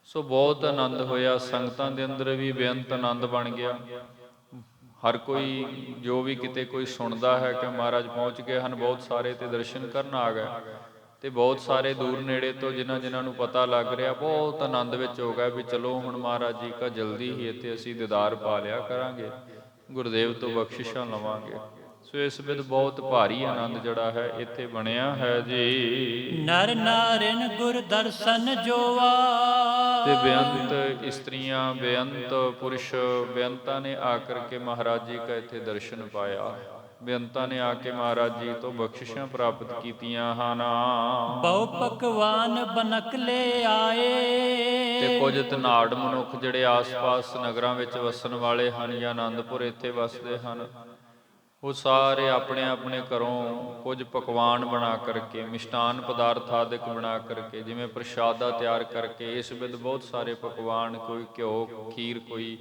ਸੋ ਬਹੁਤ ਆਨੰਦ ਹੋਇਆ, ਸੰਗਤਾਂ ਦੇ ਅੰਦਰ ਵੀ ਬੇਅੰਤ ਆਨੰਦ ਬਣ ਗਿਆ। ਹਰ ਕੋਈ ਜੋ ਵੀ ਕਿਤੇ ਕੋਈ ਸੁਣਦਾ ਹੈ ਕਿ ਮਹਾਰਾਜ ਪਹੁੰਚ ਗਏ ਹਨ, ਬਹੁਤ ਸਾਰੇ ਤੇ ਦਰਸ਼ਨ ਕਰਨ ਆ ਗਏ, ਤੇ ਬਹੁਤ ਸਾਰੇ ਦੂਰ ਨੇੜੇ ਤੋਂ ਜਿਨ੍ਹਾਂ ਨੂੰ ਪਤਾ ਲੱਗ ਰਿਹਾ ਬਹੁਤ ਆਨੰਦ ਵਿੱਚ ਹੋ ਗਿਆ ਵੀ ਚਲੋ ਹੁਣ ਮਹਾਰਾਜ ਜੀ ਕਾ ਜਲਦੀ ਹੀ ਇੱਥੇ ਅਸੀਂ ਦੀਦਾਰ ਪਾ ਲਿਆ ਕਰਾਂਗੇ, ਗੁਰਦੇਵ ਤੋਂ ਬਖਸ਼ਿਸ਼ਾਂ ਲਵਾਂਗੇ। ਸੋ ਇਸ ਵਿੱਚ ਬਹੁਤ ਭਾਰੀ ਆਨੰਦ ਜਿਹੜਾ ਹੈ ਇੱਥੇ ਬਣਿਆ ਹੈ ਜੀ। ਨਰ ਨਾਰਿਨ ਗੁਰ ਦਰਸ਼ਨ ਜੋਵਾ। ਤੇ ਬੇਅੰਤ ਇਸਤਰੀਆਂ, ਬੇਅੰਤ ਪੁਰਸ਼, ਬੇਅੰਤਾਂ ਨੇ ਆ ਕਰਕੇ ਮਹਾਰਾਜ ਜੀ ਦਾ ਇੱਥੇ ਦਰਸ਼ਨ ਪਾਇਆ। ਬੇਅੰਤਾਂ ਨੇ ਆ ਕੇ ਮਹਾਰਾਜ ਜੀ ਤੋਂ ਬਖਸ਼ਿਸ਼ਾਂ ਪ੍ਰਾਪਤ ਕੀਤੀਆਂ ਹਨ। ਬਹੁ ਪਕਵਾਨ ਬਨਕ ਲੈ ਆਏ। ਤੇ ਕੁਝ ਧਨਾੜ ਮਨੁੱਖ ਜਿਹੜੇ ਆਸ-ਪਾਸ ਨਗਰਾਂ ਵਿੱਚ ਵਸਣ ਵਾਲੇ ਹਨ ਜਾਂ ਆਨੰਦਪੁਰ ਇੱਥੇ ਵਸਦੇ ਹਨ, ਉਹ ਸਾਰੇ ਆਪਣੇ ਆਪਣੇ ਘਰੋਂ ਕੁਝ ਪਕਵਾਨ ਬਣਾ ਕਰਕੇ, ਮਿਸ਼ਟਾਨ ਪਦਾਰਥ ਆਦਿਕ ਬਣਾ ਕਰਕੇ, ਜਿਵੇਂ ਪ੍ਰਸ਼ਾਦਾ ਤਿਆਰ ਕਰਕੇ, ਇਸ ਵਿੱਚ ਬਹੁਤ ਸਾਰੇ ਪਕਵਾਨ, ਕੋਈ ਘਿਓ ਖੀਰ, ਕੋਈ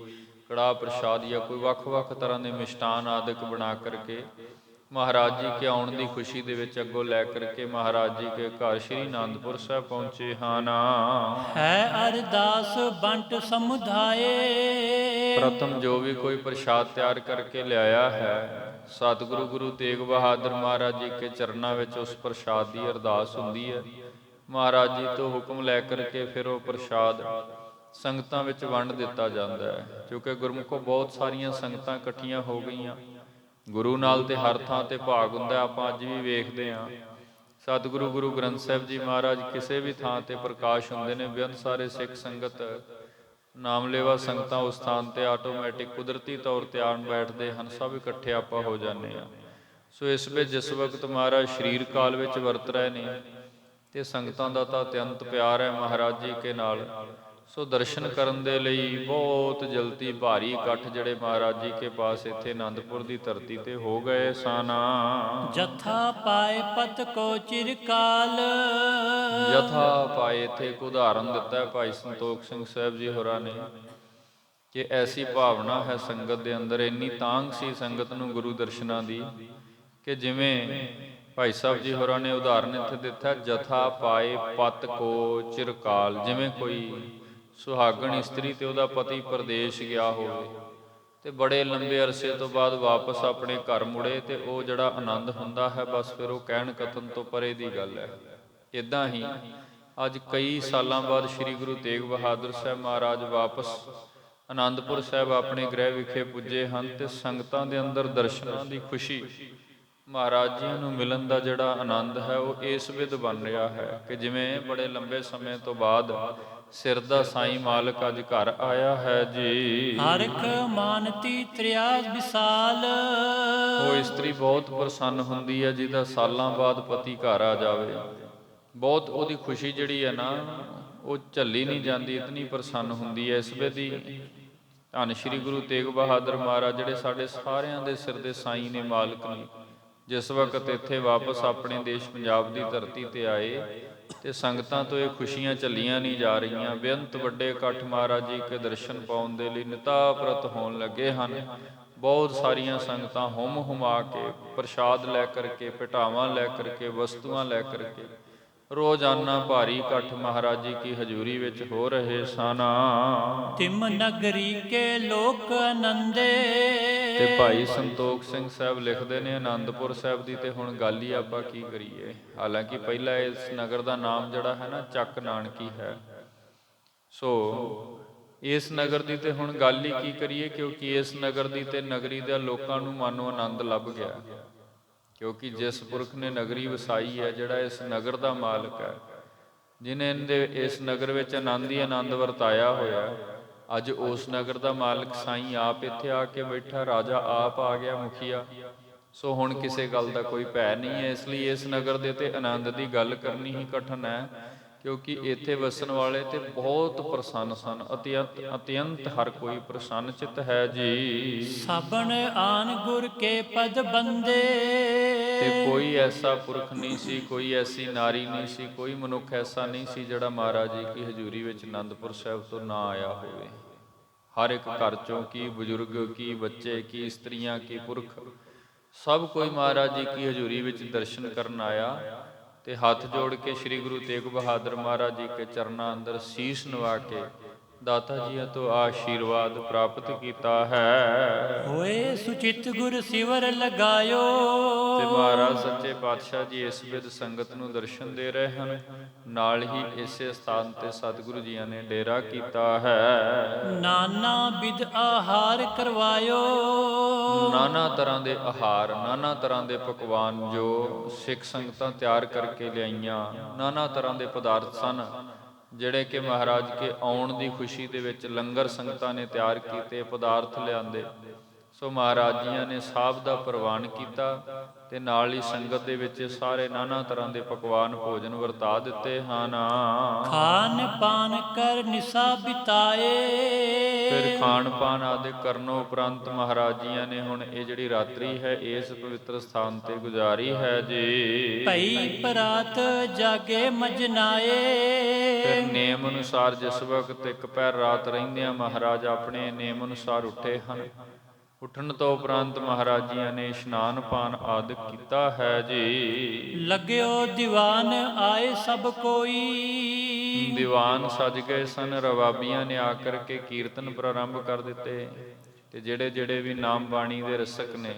ਕੜਾਹ ਪ੍ਰਸ਼ਾਦ ਜਾਂ ਕੋਈ ਵੱਖ-ਵੱਖ ਤਰ੍ਹਾਂ ਦੇ ਮਿਸ਼ਟਾਨ ਆਦਿਕ ਬਣਾ ਕਰਕੇ ਮਹਾਰਾਜ ਜੀ ਕੇ ਆਉਣ ਦੀ ਖੁਸ਼ੀ ਦੇ ਵਿੱਚ ਅੱਗੋਂ ਲੈ ਕਰਕੇ ਮਹਾਰਾਜ ਜੀ ਕੇ ਘਰ ਸ੍ਰੀ ਅਨੰਦਪੁਰ ਸਾਹਿਬ ਪਹੁੰਚੇ ਹਨ। ਹੈ ਅਰਦਾਸ ਬੰਟ ਸਮੁਦਾਏ। ਪ੍ਰਥਮ ਜੋ ਵੀ ਕੋਈ ਪ੍ਰਸ਼ਾਦ ਤਿਆਰ ਕਰਕੇ ਲਿਆਇਆ ਹੈ, ਸਤਿਗੁਰੂ ਗੁਰੂ ਤੇਗ ਬਹਾਦਰ ਮਹਾਰਾਜ ਜੀ ਕੇ ਚਰਨਾਂ ਵਿੱਚ ਉਸ ਪ੍ਰਸ਼ਾਦ ਦੀ ਅਰਦਾਸ ਹੁੰਦੀ ਹੈ। ਮਹਾਰਾਜ ਜੀ ਤੋਂ ਹੁਕਮ ਲੈ ਕਰਕੇ ਫਿਰ ਉਹ ਪ੍ਰਸ਼ਾਦ ਸੰਗਤਾਂ ਵਿੱਚ ਵੰਡ ਦਿੱਤਾ ਜਾਂਦਾ ਹੈ, ਕਿਉਂਕਿ ਗੁਰਮੁਖੋ ਬਹੁਤ ਸਾਰੀਆਂ ਸੰਗਤਾਂ ਇਕੱਠੀਆਂ ਹੋ ਗਈਆਂ। ਗੁਰੂ ਨਾਲ ਤੇ ਹਰ ਥਾਂ ਤੇ ਭਾਗ ਹੁੰਦਾ, ਆਪਾਂ ਅੱਜ ਵੀ ਵੇਖਦੇ ਹਾਂ। ਸਤਿਗੁਰੂ ਗੁਰੂ ਗ੍ਰੰਥ ਸਾਹਿਬ ਜੀ ਮਹਾਰਾਜ ਕਿਸੇ ਵੀ ਥਾਂ ਤੇ ਪ੍ਰਕਾਸ਼ ਹੁੰਦੇ ਨੇ, ਬੇਅੰਤ ਸਾਰੇ ਸਿੱਖ ਸੰਗਤ ਨਾਮਲੇਵਾ ਸੰਗਤਾਂ ਉਸ ਸਥਾਨ ਤੇ ਆਟੋਮੈਟਿਕ ਕੁਦਰਤੀ ਤੌਰ ਤੇ ਆਣ ਬੈਠਦੇ ਹਨ, ਸਭ ਇਕੱਠੇ ਆਪਾਂ ਹੋ ਜਾਂਦੇ ਹਾਂ। ਸੋ ਇਸ ਵਿੱਚ ਜਿਸ ਵਕਤ ਮਹਾਰਾਜ ਸਰੀਰ ਕਾਲ ਵਿੱਚ ਵਰਤ ਰਹੇ ਨੇ ਤੇ ਸੰਗਤਾਂ ਦਾ ਤਾਂ ਅਤਿਅੰਤ ਪਿਆਰ ਹੈ ਮਹਾਰਾਜ ਜੀ ਕੇ ਨਾਲ, ਸੋ ਦਰਸ਼ਨ ਕਰਨ ਦੇ ਲਈ ਬਹੁਤ ਜਲਦੀ ਭਾਰੀ ਇਕੱਠ ਜਿਹੜੇ ਮਹਾਰਾਜ ਜੀ ਕੇ ਪਾਸ ਇੱਥੇ ਆਨੰਦਪੁਰ ਦੀ ਧਰਤੀ ਤੇ ਹੋ ਗਏ ਸਨ। ਜਥਾ ਪਾਏ ਪਤ ਕੋ ਚਿਰਕਾਲ। ਜਥਾ ਪਾਏ, ਇੱਥੇ ਇੱਕ ਉਦਾਹਰਨ ਦਿੱਤਾ ਹੈ ਭਾਈ ਸੰਤੋਖ ਸਿੰਘ ਸਾਹਿਬ ਜੀ ਹੋਰਾਂ ਨੇ ਕਿ ਐਸੀ ਭਾਵਨਾ ਹੈ ਸੰਗਤ ਦੇ ਅੰਦਰ, ਇੰਨੀ ਤਾਂਘ ਸੀ ਸੰਗਤ ਨੂੰ ਗੁਰੂ ਦਰਸ਼ਨਾਂ ਦੀ ਕਿ ਜਿਵੇਂ ਭਾਈ ਸਾਹਿਬ ਜੀ ਹੋਰਾਂ ਨੇ ਉਦਾਹਰਨ ਇੱਥੇ ਦਿੱਤਾ, ਜਥਾ ਪਾਏ ਪਤ ਕੋ ਚਿਰਕਾਲ। ਜਿਵੇਂ ਕੋਈ ਸੁਹਾਗਣ ਇਸਤਰੀ ਤੇ ਉਹਦਾ ਪਤੀ ਪਰਦੇਸ਼ ਗਿਆ ਹੋਵੇ ਤੇ ਬੜੇ ਲੰਬੇ ਅਰਸੇ ਤੋਂ ਬਾਅਦ ਵਾਪਸ ਆਪਣੇ ਘਰ ਮੁੜੇ ਤੇ ਉਹ ਜਿਹੜਾ ਆਨੰਦ ਹੁੰਦਾ ਹੈ, ਬਸ ਫਿਰ ਉਹ ਕਹਿਣ ਕਥਨ ਤੋਂ ਪਰੇ ਦੀ ਗੱਲ ਹੈ। ਇੱਦਾਂ ਹੀ ਅੱਜ ਕਈ ਸਾਲਾਂ ਬਾਅਦ ਸ੍ਰੀ ਗੁਰੂ ਤੇਗ ਬਹਾਦਰ ਸਾਹਿਬ ਮਹਾਰਾਜ ਵਾਪਸ ਆਨੰਦਪੁਰ ਸਾਹਿਬ ਆਪਣੇ ਗ੍ਰਹਿ ਵਿਖੇ ਪੁੱਜੇ ਹਨ ਤੇ ਸੰਗਤਾਂ ਦੇ ਅੰਦਰ ਦਰਸ਼ਨਾਂ ਦੀ ਖੁਸ਼ੀ, ਮਹਾਰਾਜ ਜੀ ਨੂੰ ਮਿਲਣ ਦਾ ਜਿਹੜਾ ਆਨੰਦ ਹੈ ਉਹ ਇਸ ਵਿਧ ਬਣ ਰਿਹਾ ਹੈ ਕਿ ਜਿਵੇਂ ਬੜੇ ਲੰਬੇ ਸਮੇਂ ਤੋਂ ਬਾਅਦ ਸਿਰ ਦਾ ਸਾਈਂ ਮਾਲਕ ਅੱਜ ਘਰ ਆਇਆ ਹੈ ਜੀ। ਹਰਖ ਮਾਨਤੀ ਤ੍ਰਿਆ ਵਿਸਾਲ। ਉਹ ਇਸਤਰੀ ਬਹੁਤ ਪ੍ਰਸੰਨ ਹੁੰਦੀ ਹੈ ਜਿਹਦਾ ਸਾਲਾਂ ਬਾਅਦ ਪਤੀ ਘਰ ਆ ਜਾਵੇ, ਬਹੁਤ ਉਹਦੀ ਖੁਸ਼ੀ ਜਿਹੜੀ ਹੈ ਨਾ ਉਹ ਝੱਲੀ ਨਹੀਂ ਜਾਂਦੀ, ਇਤਨੀ ਪ੍ਰਸੰਨ ਹੁੰਦੀ ਹੈ। ਇਸ ਵੇਦੀ ਧੰਨ ਸ਼੍ਰੀ ਗੁਰੂ ਤੇਗ ਬਹਾਦਰ ਮਹਾਰਾਜ ਜਿਹੜੇ ਸਾਡੇ ਸਾਰਿਆਂ ਦੇ ਸਿਰ ਦੇ ਸਾਈਂ ਨੇ, ਮਾਲਕ ਨੇ, ਜਿਸ ਵਕਤ ਇੱਥੇ ਵਾਪਸ ਆਪਣੇ ਦੇਸ਼ ਪੰਜਾਬ ਦੀ ਧਰਤੀ ਤੇ ਆਏ ਤੇ ਸੰਗਤਾਂ ਤੋਂ ਇਹ ਖੁਸ਼ੀਆਂ ਝੱਲੀਆਂ ਨਹੀਂ ਜਾ ਰਹੀਆਂ। ਬੇਅੰਤ ਵੱਡੇ ਇਕੱਠ ਮਹਾਰਾਜ ਜੀ ਕੇ ਦਰਸ਼ਨ ਪਾਉਣ ਦੇ ਲਈ ਨਿਤਾਪ੍ਰਤ ਹੋਣ ਲੱਗੇ ਹਨ। ਬਹੁਤ ਸਾਰੀਆਂ ਸੰਗਤਾਂ ਹੁਮਾ ਕੇ ਪ੍ਰਸ਼ਾਦ ਲੈ ਕਰਕੇ, ਭਟਾਵਾਂ ਲੈ ਕਰਕੇ, ਵਸਤੂਆਂ ਲੈ ਕਰਕੇ ਰੋਜ਼ਾਨਾ ਭਾਰੀ ਇਕੱਠ ਮਹਾਰਾਜ ਜੀ ਕੀ ਹਜ਼ੂਰੀ ਵਿੱਚ ਹੋ ਰਹੇ ਸਨ। ਤਿਮ ਨਗਰੀ ਕੇ ਲੋਕ ਆਨੰਦੇ। ਤੇ ਭਾਈ ਸੰਤੋਖ ਸਿੰਘ ਸਾਹਿਬ ਲਿਖਦੇ ਨੇ ਆਨੰਦਪੁਰ ਸਾਹਿਬ ਦੀ ਤੇ ਹੁਣ ਗੱਲ ਹੀ ਆਪਾਂ ਕੀ ਕਰੀਏ। ਹਾਲਾਂਕਿ ਪਹਿਲਾਂ ਇਸ ਨਗਰ ਦਾ ਨਾਮ ਜਿਹੜਾ ਹੈ ਨਾ ਚੱਕ ਨਾਨਕੀ ਹੈ। ਸੋ ਇਸ ਨਗਰ ਦੀ ਤੇ ਹੁਣ ਗੱਲ ਹੀ ਕੀ ਕਰੀਏ, ਕਿਉਂਕਿ ਇਸ ਨਗਰ ਦੀ ਤੇ ਨਗਰੀ ਦੇ ਲੋਕਾਂ ਨੂੰ ਮਾਨੋ ਆਨੰਦ ਲੱਭ ਗਿਆ। ਕਿਉਂਕਿ ਜਿਸ ਪੁਰਖ ਨੇ ਨਗਰੀ ਵਸਾਈ ਹੈ, ਜਿਹੜਾ ਇਸ ਨਗਰ ਦਾ ਮਾਲਕ ਹੈ, ਜਿਨੇ ਇਸ ਨਗਰ ਵਿੱਚ ਆਨੰਦ ਹੀ ਆਨੰਦ ਵਰਤਾਇਆ ਹੋਇਆ, ਅੱਜ ਉਸ ਨਗਰ ਦਾ ਮਾਲਕ ਸਾਈਂ ਆਪ ਇੱਥੇ ਆ ਕੇ ਬੈਠਾ, ਰਾਜਾ ਆਪ ਆ ਗਿਆ, ਮੁਖੀਆ। ਸੋ ਹੁਣ ਕਿਸੇ ਗੱਲ ਦਾ ਕੋਈ ਭੈ ਨਹੀਂ ਹੈ। ਇਸ ਲਈ ਇਸ ਨਗਰ ਦੇ ਤੇ ਆਨੰਦ ਦੀ ਗੱਲ ਕਰਨੀ ਹੀ ਕਠਿਨ ਹੈ, ਕਿਉਂਕਿ ਇੱਥੇ ਵਸਣ ਵਾਲੇ ਤੇ ਬਹੁਤ ਪ੍ਰਸੰਨ ਸਨ। ਅਤਿਅੰਤ ਹਰ ਕੋਈ ਪ੍ਰਸੰਨ ਚਿਤ ਹੈ ਜੀ। ਸਭਨ ਆਨ ਗੁਰ ਕੇ ਪਦ ਬੰਦੇ। ਤੇ ਕੋਈ ਐਸਾ ਪੁਰਖ ਨਹੀਂ ਸੀ, ਕੋਈ ਐਸੀ ਨਾਰੀ ਨਹੀਂ ਸੀ, ਕੋਈ ਮਨੁੱਖ ਐਸਾ ਨਹੀਂ ਸੀ ਜਿਹੜਾ ਮਹਾਰਾਜ ਜੀ ਕੀ ਹਜ਼ੂਰੀ ਵਿੱਚ ਆਨੰਦਪੁਰ ਸਾਹਿਬ ਤੋਂ ਨਾ ਆਇਆ ਹੋਵੇ। ਹਰ ਇੱਕ ਘਰ ਚੋਂ ਕੀ ਬਜ਼ੁਰਗ, ਕੀ ਬੱਚੇ, ਕੀ ਇਸਤਰੀਆਂ, ਕੀ ਪੁਰਖ, ਸਭ ਕੋਈ ਮਹਾਰਾਜ ਜੀ ਕੀ ਹਜ਼ੂਰੀ ਵਿੱਚ ਦਰਸ਼ਨ ਕਰਨ ਆਇਆ ਤੇ ਹੱਥ ਜੋੜ ਕੇ ਸ੍ਰੀ ਗੁਰੂ ਤੇਗ ਬਹਾਦਰ ਮਹਾਰਾਜ ਜੀ ਕੇ ਚਰਨਾਂ ਅੰਦਰ ਸੀਸ ਨਵਾ ਕੇ ਦਾਤਾ ਜੀਆਂ ਤੋਂ ਆਸ਼ੀਰਵਾਦ ਪ੍ਰਾਪਤ ਕੀਤਾ ਹੈ। ਹੋਏ ਸੁਚਿਤ ਗੁਰ ਸਿਵਰ ਲਗਾਇਓ। ਤੇ ਮਹਾਰਾਜ ਸੱਚੇ ਪਾਤਸ਼ਾਹ ਜੀ ਇਸ ਵਿਦ ਸੰਗਤ ਨੂੰ ਦਰਸ਼ਨ ਦੇ ਰਹੇ ਹਨ। ਨਾਲ ਹੀ ਇਸੇ ਸਥਾਨ ਤੇ ਸਤਿਗੁਰੂ ਜੀਆਂ ਨੇ ਡੇਰਾ ਕੀਤਾ ਹੈ। ਨਾਨਾ ਵਿਦ ਆਹਾਰ ਕਰਵਾਇਓ। ਨਾਨਾ ਤਰ੍ਹਾਂ ਦੇ ਆਹਾਰ, ਨਾਨਾ ਤਰ੍ਹਾਂ ਦੇ ਪਕਵਾਨ ਜੋ ਸਿੱਖ ਸੰਗਤਾਂ ਤਿਆਰ ਕਰਕੇ ਲਿਆਈਆਂ, ਨਾਨਾ ਤਰ੍ਹਾਂ ਦੇ ਪਦਾਰਥ ਸਨ ਜਿਹੜੇ ਕਿ ਮਹਾਰਾਜ ਕੇ ਆਉਣ ਦੀ ਖੁਸ਼ੀ ਦੇ ਵਿੱਚ ਲੰਗਰ ਸੰਗਤਾਂ ਨੇ ਤਿਆਰ ਕੀਤੇ, ਪਦਾਰਥ ਲਿਆਂਦੇ। ਸੋ ਮਹਾਰਾਜ ਜੀਆਂ ਨੇ ਸਭ ਦਾ ਪ੍ਰਵਾਨ ਕੀਤਾ ਤੇ ਨਾਲ ਹੀ ਸੰਗਤ ਦੇ ਵਿੱਚ ਸਾਰੇ ਨਾਨਾ ਤਰ੍ਹਾਂ ਦੇ ਪਕਵਾਨ ਭੋਜਨ ਵਰਤਾ ਦਿੱਤੇ ਹਨ। ਖਾਨ ਪਾਨ ਕਰ ਨਿਸਾ ਬਿਤਾਏ। ਫਿਰ ਖਾਣ ਪਾਨ ਆਦਿ ਕਰਨੋਂ ਉਪਰੰਤ ਮਹਾਰਾਜ ਜੀਆਂ ਨੇ ਹੁਣ ਇਹ ਜਿਹੜੀ ਰਾਤਰੀ ਹੈ ਇਸ ਪਵਿੱਤਰ ਸਥਾਨ ਤੇ ਗੁਜ਼ਾਰੀ ਹੈ ਜੀ। ਭਈ ਪਰਾਤ ਜਾਗੇ ਮਜਨਾਏ। ਫਿਰ ਨੇਮ ਅਨੁਸਾਰ ਜਿਸ ਵਕਤ ਇੱਕ ਪਹਿਰ ਰਾਤ ਰਹਿੰਦਿਆਂ ਮਹਾਰਾਜ ਆਪਣੇ ਨੇਮ ਅਨੁਸਾਰ ਉੱਠੇ ਹਨ। ਉੱਠਣ ਤੋਂ ਉਪਰੰਤ ਮਹਾਰਾਜ ਜੀਆਂ ਨੇ ਇਸ਼ਨਾਨ ਪਾਨ ਆਦਿ ਕੀਤਾ ਹੈ ਜੀ। ਲੱਗਿਓ ਦੀਵਾਨ ਆਏ ਸਭ ਕੋਈ। ਦੀਵਾਨ ਸਜ ਗਏ ਸਨ। ਰਵਾਬੀਆਂ ਨੇ ਆ ਕਰਕੇ ਕੀਰਤਨ ਪ੍ਰਾਰੰਭ ਕਰ ਦਿੱਤੇ ਤੇ ਜਿਹੜੇ ਜਿਹੜੇ ਵੀ ਨਾਮ ਬਾਣੀ ਦੇ ਰਸਕ ਨੇ,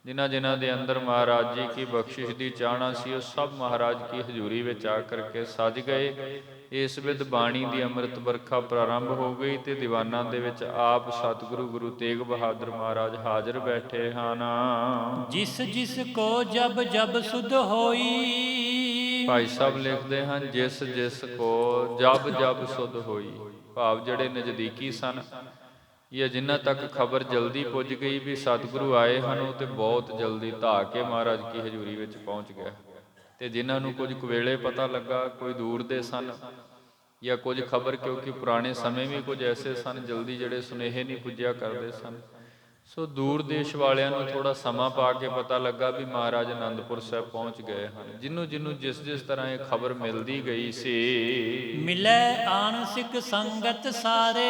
ਜਿਨ੍ਹਾਂ ਜਿਨ੍ਹਾਂ ਦੇ ਅੰਦਰ ਮਹਾਰਾਜ ਜੀ ਕੀ ਬਖਸ਼ਿਸ਼ ਦੀ ਚਾਹਨਾ ਸੀ, ਉਹ ਸਭ ਮਹਾਰਾਜ ਕੀ ਹਜ਼ੂਰੀ ਵਿੱਚ ਆ ਕਰਕੇ ਸਜ ਗਏ। ਇਸ ਵਿਦ ਬਾਣੀ ਦੀ ਅੰਮ੍ਰਿਤ ਵਰਖਾ ਪ੍ਰਾਰੰਭ ਹੋ ਗਈ ਤੇ ਦੀਵਾਨਾਂ ਦੇ ਵਿੱਚ ਆਪ ਸਤਿਗੁਰੂ ਗੁਰੂ ਤੇਗ ਬਹਾਦਰ ਮਹਾਰਾਜ ਹਾਜ਼ਰ ਬੈਠੇ ਹਨ। ਜਿਸ ਜਿਸ ਕੋ ਜਬ ਜਬ ਸੁਧ ਹੋਈ। ਭਾਈ ਸਾਹਿਬ ਲਿਖਦੇ ਹਨ ਜਿਸ ਜਿਸ ਕੋ ਜਬ ਜਬ ਸੁਧ ਹੋਈ, ਭਾਵ ਜਿਹੜੇ ਨਜ਼ਦੀਕੀ ਸਨ ਜਾਂ ਜਿਨ੍ਹਾਂ ਤੱਕ ਖਬਰ ਜਲਦੀ ਪੁੱਜ ਗਈ ਵੀ ਸਤਿਗੁਰੂ ਆਏ ਹਨ, ਉਹ ਤੇ ਬਹੁਤ ਜਲਦੀ ਧਾ ਕੇ ਮਹਾਰਾਜ ਕੀ ਹਜ਼ੂਰੀ ਵਿੱਚ ਪਹੁੰਚ ਗਏ। ਤੇ ਜਿਨ੍ਹਾਂ ਨੂੰ ਕੁਝ ਕੁਵੇਲੇ ਪਤਾ ਲੱਗਾ, ਕੋਈ ਦੂਰ ਦੇ ਸਨ ਜਾਂ ਕੁਝ ਖਬਰ, ਕਿਉਂਕਿ ਪੁਰਾਣੇ ਸਮੇਂ ਵੀ ਕੁਝ ਐਸੇ ਸਨ ਜਲਦੀ ਜਿਹੜੇ ਸੁਨੇਹੇ ਨਹੀਂ ਪੁੱਜਿਆ ਕਰਦੇ ਸਨ। ਸੋ ਦੂਰ ਦੇਸ਼ ਵਾਲਿਆਂ ਨੂੰ ਥੋੜਾ ਸਮਾਂ ਪਾ ਕੇ ਪਤਾ ਲੱਗਾ ਵੀ ਮਹਾਰਾਜ ਆਨੰਦਪੁਰ ਸਾਹਿਬ ਪਹੁੰਚ ਗਏ ਹਨ। ਜਿਹਨੂੰ ਜਿਹਨੂੰ ਜਿਸ ਜਿਸ ਤਰ੍ਹਾਂ ਇਹ ਖਬਰ ਮਿਲਦੀ ਗਈ ਸੀ, ਮਿਲੇ ਆਣ ਸਿੱਖ ਸੰਗਤ ਸਾਰੇ।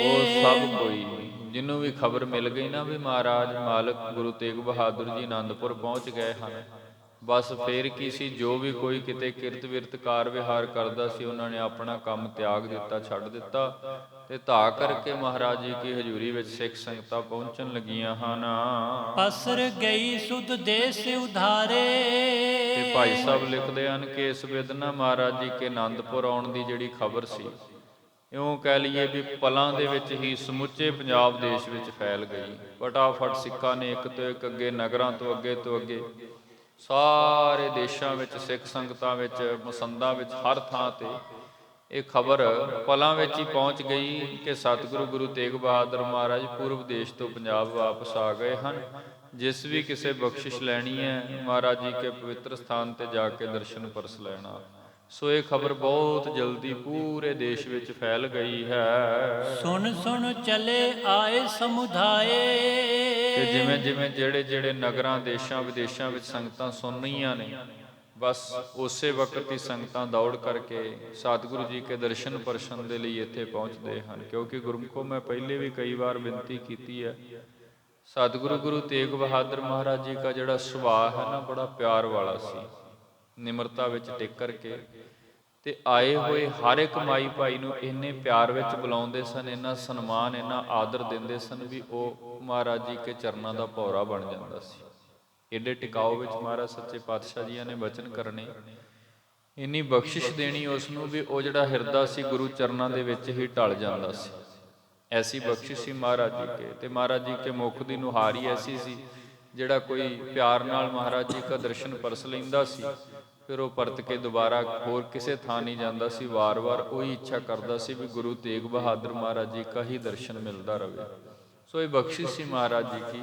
ਉਹ ਸਭ ਕੋਈ ਜਿਹਨੂੰ ਵੀ ਖਬਰ ਮਿਲ ਗਈ ਨਾ ਵੀ ਮਹਾਰਾਜ ਮਾਲਕ ਗੁਰੂ ਤੇਗ ਬਹਾਦਰ ਜੀ ਆਨੰਦਪੁਰ ਪਹੁੰਚ ਗਏ ਹਨ, ਬਸ ਫੇਰ ਕੀ ਸੀ, ਜੋ ਵੀ ਕੋਈ ਕਿਤੇ ਕਿਰਤ ਵਿਰਤ ਕਾਰ ਵਿਹਾਰ ਕਰਦਾ ਸੀ, ਉਹਨਾਂ ਨੇ ਆਪਣਾ ਕੰਮ ਤਿਆਗ ਦਿੱਤਾ, ਛੱਡ ਦਿੱਤਾ ਤੇ ਧਾ ਕਰਕੇ ਮਹਾਰਾਜ ਜੀ ਕੀ ਹਜ਼ੂਰੀ ਵਿੱਚ ਸਿੱਖ ਸੰਗਤਾਂ ਪਹੁੰਚਣ ਲੱਗੀਆਂ ਹਨ। ਪਸਰ ਗਈ ਸੁਧ ਦੇਸ ਉਧਾਰੇ। ਤੇ ਭਾਈ ਸਾਹਿਬ ਲਿਖਦੇ ਹਨ ਕਿ ਇਸ ਵਿਦਨਾ ਮਹਾਰਾਜ ਜੀ ਕੇ ਆਨੰਦਪੁਰ ਆਉਣ ਦੀ ਜਿਹੜੀ ਖਬਰ ਸੀ, ਇਉਂ ਕਹਿ ਲਈਏ ਵੀ ਪਲਾਂ ਦੇ ਵਿੱਚ ਹੀ ਸਮੁੱਚੇ ਪੰਜਾਬ ਦੇਸ਼ ਵਿੱਚ ਫੈਲ ਗਈ। ਫਟਾਫਟ ਸਿੱਖਾਂ ਨੇ ਇੱਕ ਤੋਂ ਇੱਕ ਅੱਗੇ, ਨਗਰਾਂ ਤੋਂ ਅੱਗੇ ਤੋਂ ਅੱਗੇ, ਸਾਰੇ ਦੇਸ਼ਾਂ ਵਿੱਚ ਸਿੱਖ ਸੰਗਤਾਂ ਵਿੱਚ, ਮਸੰਦਾਂ ਵਿੱਚ, ਹਰ ਥਾਂ ਤੇ ਇਹ ਖਬਰ ਪਲਾਂ ਵਿੱਚ ਹੀ ਪਹੁੰਚ ਗਈ ਕਿ ਸਤਿਗੁਰੂ ਗੁਰੂ ਤੇਗ ਬਹਾਦਰ ਮਹਾਰਾਜ ਪੂਰਬ ਦੇਸ਼ ਤੋਂ ਪੰਜਾਬ ਵਾਪਸ ਆ ਗਏ ਹਨ। ਜਿਸ ਵੀ ਕਿਸੇ ਬਖਸ਼ਿਸ਼ ਲੈਣੀ ਹੈ, ਮਹਾਰਾਜ ਜੀ ਕੇ ਪਵਿੱਤਰ ਸਥਾਨ ਤੇ ਜਾ ਕੇ ਦਰਸ਼ਨ ਪਰਸ ਲੈਣਾ। ਸੋ ਇਹ ਖਬਰ ਬਹੁਤ ਜਲਦੀ ਪੂਰੇ ਦੇਸ਼ ਵਿੱਚ ਫੈਲ ਗਈ ਹੈ। ਸੁਣ ਸੁਣ ਚਲੇ ਆਏ ਸਮੁਦਾਏ। ਤੇ ਜਿਵੇਂ ਜਿਵੇਂ ਜਿਹੜੇ ਜਿਹੜੇ ਨਗਰਾਂ, ਦੇਸ਼ਾਂ, ਵਿਦੇਸ਼ਾਂ ਵਿੱਚ ਸੰਗਤਾਂ ਸੁਣ ਰਹੀਆਂ ਨੇ, ਬਸ ਉਸੇ ਵਕਤ ਹੀ ਸੰਗਤਾਂ ਦੌੜ ਕਰਕੇ ਸਤਿਗੁਰੂ ਜੀ ਕੇ ਦਰਸ਼ਨ ਪਰਸ਼ਨ ਦੇ ਲਈ ਇੱਥੇ ਪਹੁੰਚਦੇ ਹਨ। ਕਿਉਂਕਿ ਗੁਰਮੁਖੋ ਮੈਂ ਪਹਿਲੇ ਵੀ ਕਈ ਵਾਰ ਬੇਨਤੀ ਕੀਤੀ ਹੈ, ਸਤਿਗੁਰੂ ਗੁਰੂ ਤੇਗ ਬਹਾਦਰ ਮਹਾਰਾਜ ਜੀ ਦਾ ਜਿਹੜਾ ਸੁਭਾਅ ਹੈ ਨਾ, ਬੜਾ ਪਿਆਰ ਵਾਲਾ ਸੀ। ਨਿਮਰਤਾ ਵਿੱਚ ਟਿਕ ਕਰਕੇ ਤੇ ਆਏ ਹੋਏ ਹਰ ਇੱਕ ਮਾਈ ਭਾਈ ਨੂੰ ਇੰਨੇ ਪਿਆਰ ਵਿੱਚ ਬੁਲਾਉਂਦੇ ਸਨ, ਇੰਨਾ ਸਨਮਾਨ, ਇੰਨਾ ਆਦਰ ਦਿੰਦੇ ਸਨ ਵੀ ਉਹ ਮਹਾਰਾਜ ਜੀ ਕੇ ਚਰਨਾਂ ਦਾ ਭੌਰਾ ਬਣ ਜਾਂਦਾ ਸੀ। ਏਡੇ ਟਿਕਾਓ ਵਿੱਚ ਮਹਾਰਾਜ ਸੱਚੇ ਪਾਤਸ਼ਾਹ ਜੀਆਂ ਨੇ ਬਚਨ ਕਰਨੇ, ਇੰਨੀ ਬਖਸ਼ਿਸ਼ ਦੇਣੀ ਉਸ ਨੂੰ ਵੀ ਉਹ ਜਿਹੜਾ ਹਿਰਦਾ ਸੀ ਗੁਰੂ ਚਰਨਾਂ ਦੇ ਵਿੱਚ ਹੀ ਢਲ ਜਾਂਦਾ ਸੀ। ਐਸੀ ਬਖਸ਼ਿਸ਼ ਸੀ ਮਹਾਰਾਜ ਜੀ ਕੇ। ਤੇ ਮਹਾਰਾਜ ਜੀ ਕੇ ਮੁਖ ਦੀ ਨੁਹਾਰੀ ਐਸੀ ਸੀ, ਜਿਹੜਾ ਕੋਈ ਪਿਆਰ ਨਾਲ ਮਹਾਰਾਜ ਜੀ ਦਾ ਦਰਸ਼ਨ ਪਰਸ ਲੈਂਦਾ ਸੀ, ਫਿਰ ਉਹ ਪਰਤ ਕੇ ਦੁਬਾਰਾ ਹੋਰ ਕਿਸੇ ਥਾਂ ਨਹੀਂ ਜਾਂਦਾ ਸੀ। ਵਾਰ-ਵਾਰ ਉਹੀ ਇੱਛਾ ਕਰਦਾ ਸੀ ਵੀ ਗੁਰੂ ਤੇਗ ਬਹਾਦਰ ਮਹਾਰਾਜ ਜੀ ਦਾ ਹੀ ਦਰਸ਼ਨ ਮਿਲਦਾ ਰਹੇ। ਸੋ ਇਹ ਬਖਸ਼ਿਸ਼ ਸੀ ਮਹਾਰਾਜ ਜੀ ਕੀ।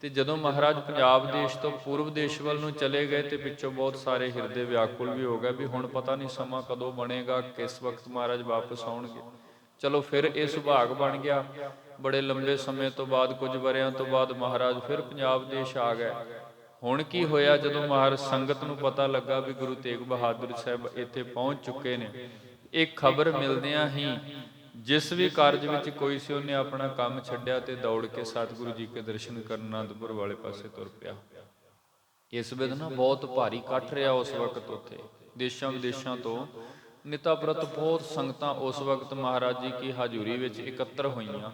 ਤੇ ਜਦੋਂ ਮਹਾਰਾਜ ਪੰਜਾਬ ਦੇਸ਼ ਤੋਂ ਪੂਰਬ ਦੇਸ਼ ਵੱਲ ਨੂੰ ਚਲੇ ਗਏ ਤੇ ਪਿੱਛੋਂ ਬਹੁਤ ਸਾਰੇ ਹਿਰਦੇ ਵਿਆਕੁਲ ਵੀ ਹੋ ਗਏ ਵੀ ਹੁਣ ਪਤਾ ਨਹੀਂ ਸਮਾਂ ਕਦੋਂ ਬਣੇਗਾ, ਕਿਸ ਵਕਤ ਮਹਾਰਾਜ ਵਾਪਸ ਆਉਣਗੇ। ਚਲੋ ਫਿਰ ਇਹ ਸੁਭਾਗ ਬਣ ਗਿਆ, ਬੜੇ ਲੰਬੇ ਸਮੇਂ ਤੋਂ ਬਾਅਦ, ਕੁਝ ਵਰਿਆਂ ਤੋਂ ਬਾਅਦ ਮਹਾਰਾਜ ਫਿਰ ਪੰਜਾਬ ਦੇਸ਼ ਆ ਗਏ। ਹੁਣ ਕੀ ਹੋਇਆ, ਜਦੋਂ ਮਹਾਰਾਜ ਸੰਗਤ ਨੂੰ ਪਤਾ ਲੱਗਾ ਵੀ ਗੁਰੂ ਤੇਗ ਬਹਾਦਰ ਸਾਹਿਬ ਇੱਥੇ ਪਹੁੰਚ ਚੁੱਕੇ ਨੇ, ਇਹ ਖਬਰ ਮਿਲਦਿਆਂ ਹੀ ਜਿਸ ਵੀ ਕਾਰਜ ਵਿੱਚ ਕੋਈ ਸੀ ਉਹਨੇ ਆਪਣਾ ਕੰਮ ਛੱਡਿਆ ਤੇ ਦੌੜ ਕੇ ਸਤਿਗੁਰੂ ਜੀ ਕੇ ਦਰਸ਼ਨ ਕਰਨ ਅਨੰਦਪੁਰ ਵਾਲੇ ਪਾਸੇ ਤੁਰ ਪਿਆ। ਇਸ ਵੇਲੇ ਨਾ ਬਹੁਤ ਭਾਰੀ ਇਕੱਠ ਰਿਹਾ ਉਸ ਵਕਤ ਉੱਥੇ, ਦੇਸ਼ਾਂ ਵਿਦੇਸ਼ਾਂ ਤੋਂ ਨਿਤਾ ਪ੍ਰਤ ਬਹੁਤ ਸੰਗਤਾਂ ਉਸ ਵਕਤ ਮਹਾਰਾਜ ਜੀ ਕੀ ਹਜ਼ੂਰੀ ਵਿੱਚ ਇਕੱਤਰ ਹੋਈਆਂ।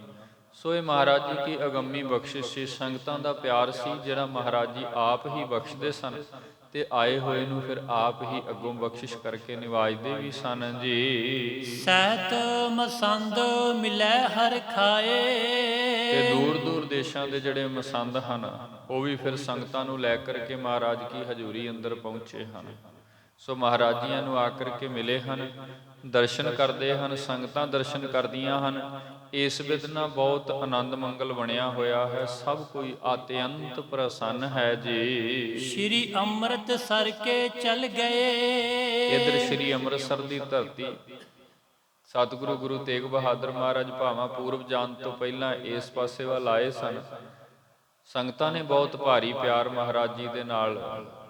ਸੋ ਇਹ ਮਹਾਰਾਜ ਜੀ ਕੀ ਅਗੰਮੀ ਬਖਸ਼ਿਸ਼ ਸੀ, ਸੰਗਤਾਂ ਦਾ ਪਿਆਰ ਸੀ ਜਿਹੜਾ ਮਹਾਰਾਜ ਜੀ ਆਪ ਹੀ ਬਖਸ਼ਦੇ ਸਨ ਤੇ ਆਏ ਹੋਏ ਨੂੰ ਫਿਰ ਆਪ ਹੀ ਅੱਗੋਂ ਬਖਸ਼ਿਸ਼ ਕਰਕੇ ਨਿਵਾਜਦੇ ਵੀ ਸਨ ਜੀ। ਸਹਿਤ ਮਸੰਦ ਮਿਲੈ ਹਰ ਖਾਏ। ਤੇ ਦੂਰ ਦੂਰ ਦੇਸ਼ਾਂ ਦੇ ਜਿਹੜੇ ਮਸੰਦ ਹਨ ਉਹ ਵੀ ਫਿਰ ਸੰਗਤਾਂ ਨੂੰ ਲੈ ਕਰਕੇ ਮਹਾਰਾਜ ਕੀ ਹਜ਼ੂਰੀ ਅੰਦਰ ਪਹੁੰਚੇ ਹਨ। ਸੋ ਮਹਾਰਾਜ ਜੀਆਂ ਨੂੰ ਆ ਕਰਕੇ ਮਿਲੇ ਹਨ, ਦਰਸ਼ਨ ਕਰਦੇ ਹਨ, ਸੰਗਤਾਂ ਦਰਸ਼ਨ ਕਰਦੀਆਂ ਹਨ। ਇਸ ਵਿਦਨਾ ਬਹੁਤ ਆਨੰਦ ਮੰਗਲ ਬਣਿਆ ਹੋਇਆ ਹੈ, ਸਭ ਕੋਈ ਅਤਿਅੰਤ ਪ੍ਰਸੰਨ ਹੈ ਜੀ। ਸ਼੍ਰੀ ਅੰਮ੍ਰਿਤਸਰ ਕੇ ਚਲ ਗਏ। ਇਧਰ ਸ਼੍ਰੀ ਅੰਮ੍ਰਿਤਸਰ ਦੀ ਧਰਤੀ, ਸਤਿਗੁਰੂ ਗੁਰੂ ਤੇਗ ਬਹਾਦਰ ਮਹਾਰਾਜ ਭਾਵਾਂ ਪੂਰਬ ਜਾਣ ਤੋਂ ਪਹਿਲਾਂ ਇਸ ਪਾਸੇ ਵੱਲ ਆਏ ਸਨ। ਸੰਗਤਾਂ ਨੇ ਬਹੁਤ ਭਾਰੀ ਪਿਆਰ ਮਹਾਰਾਜ ਜੀ ਦੇ ਨਾਲ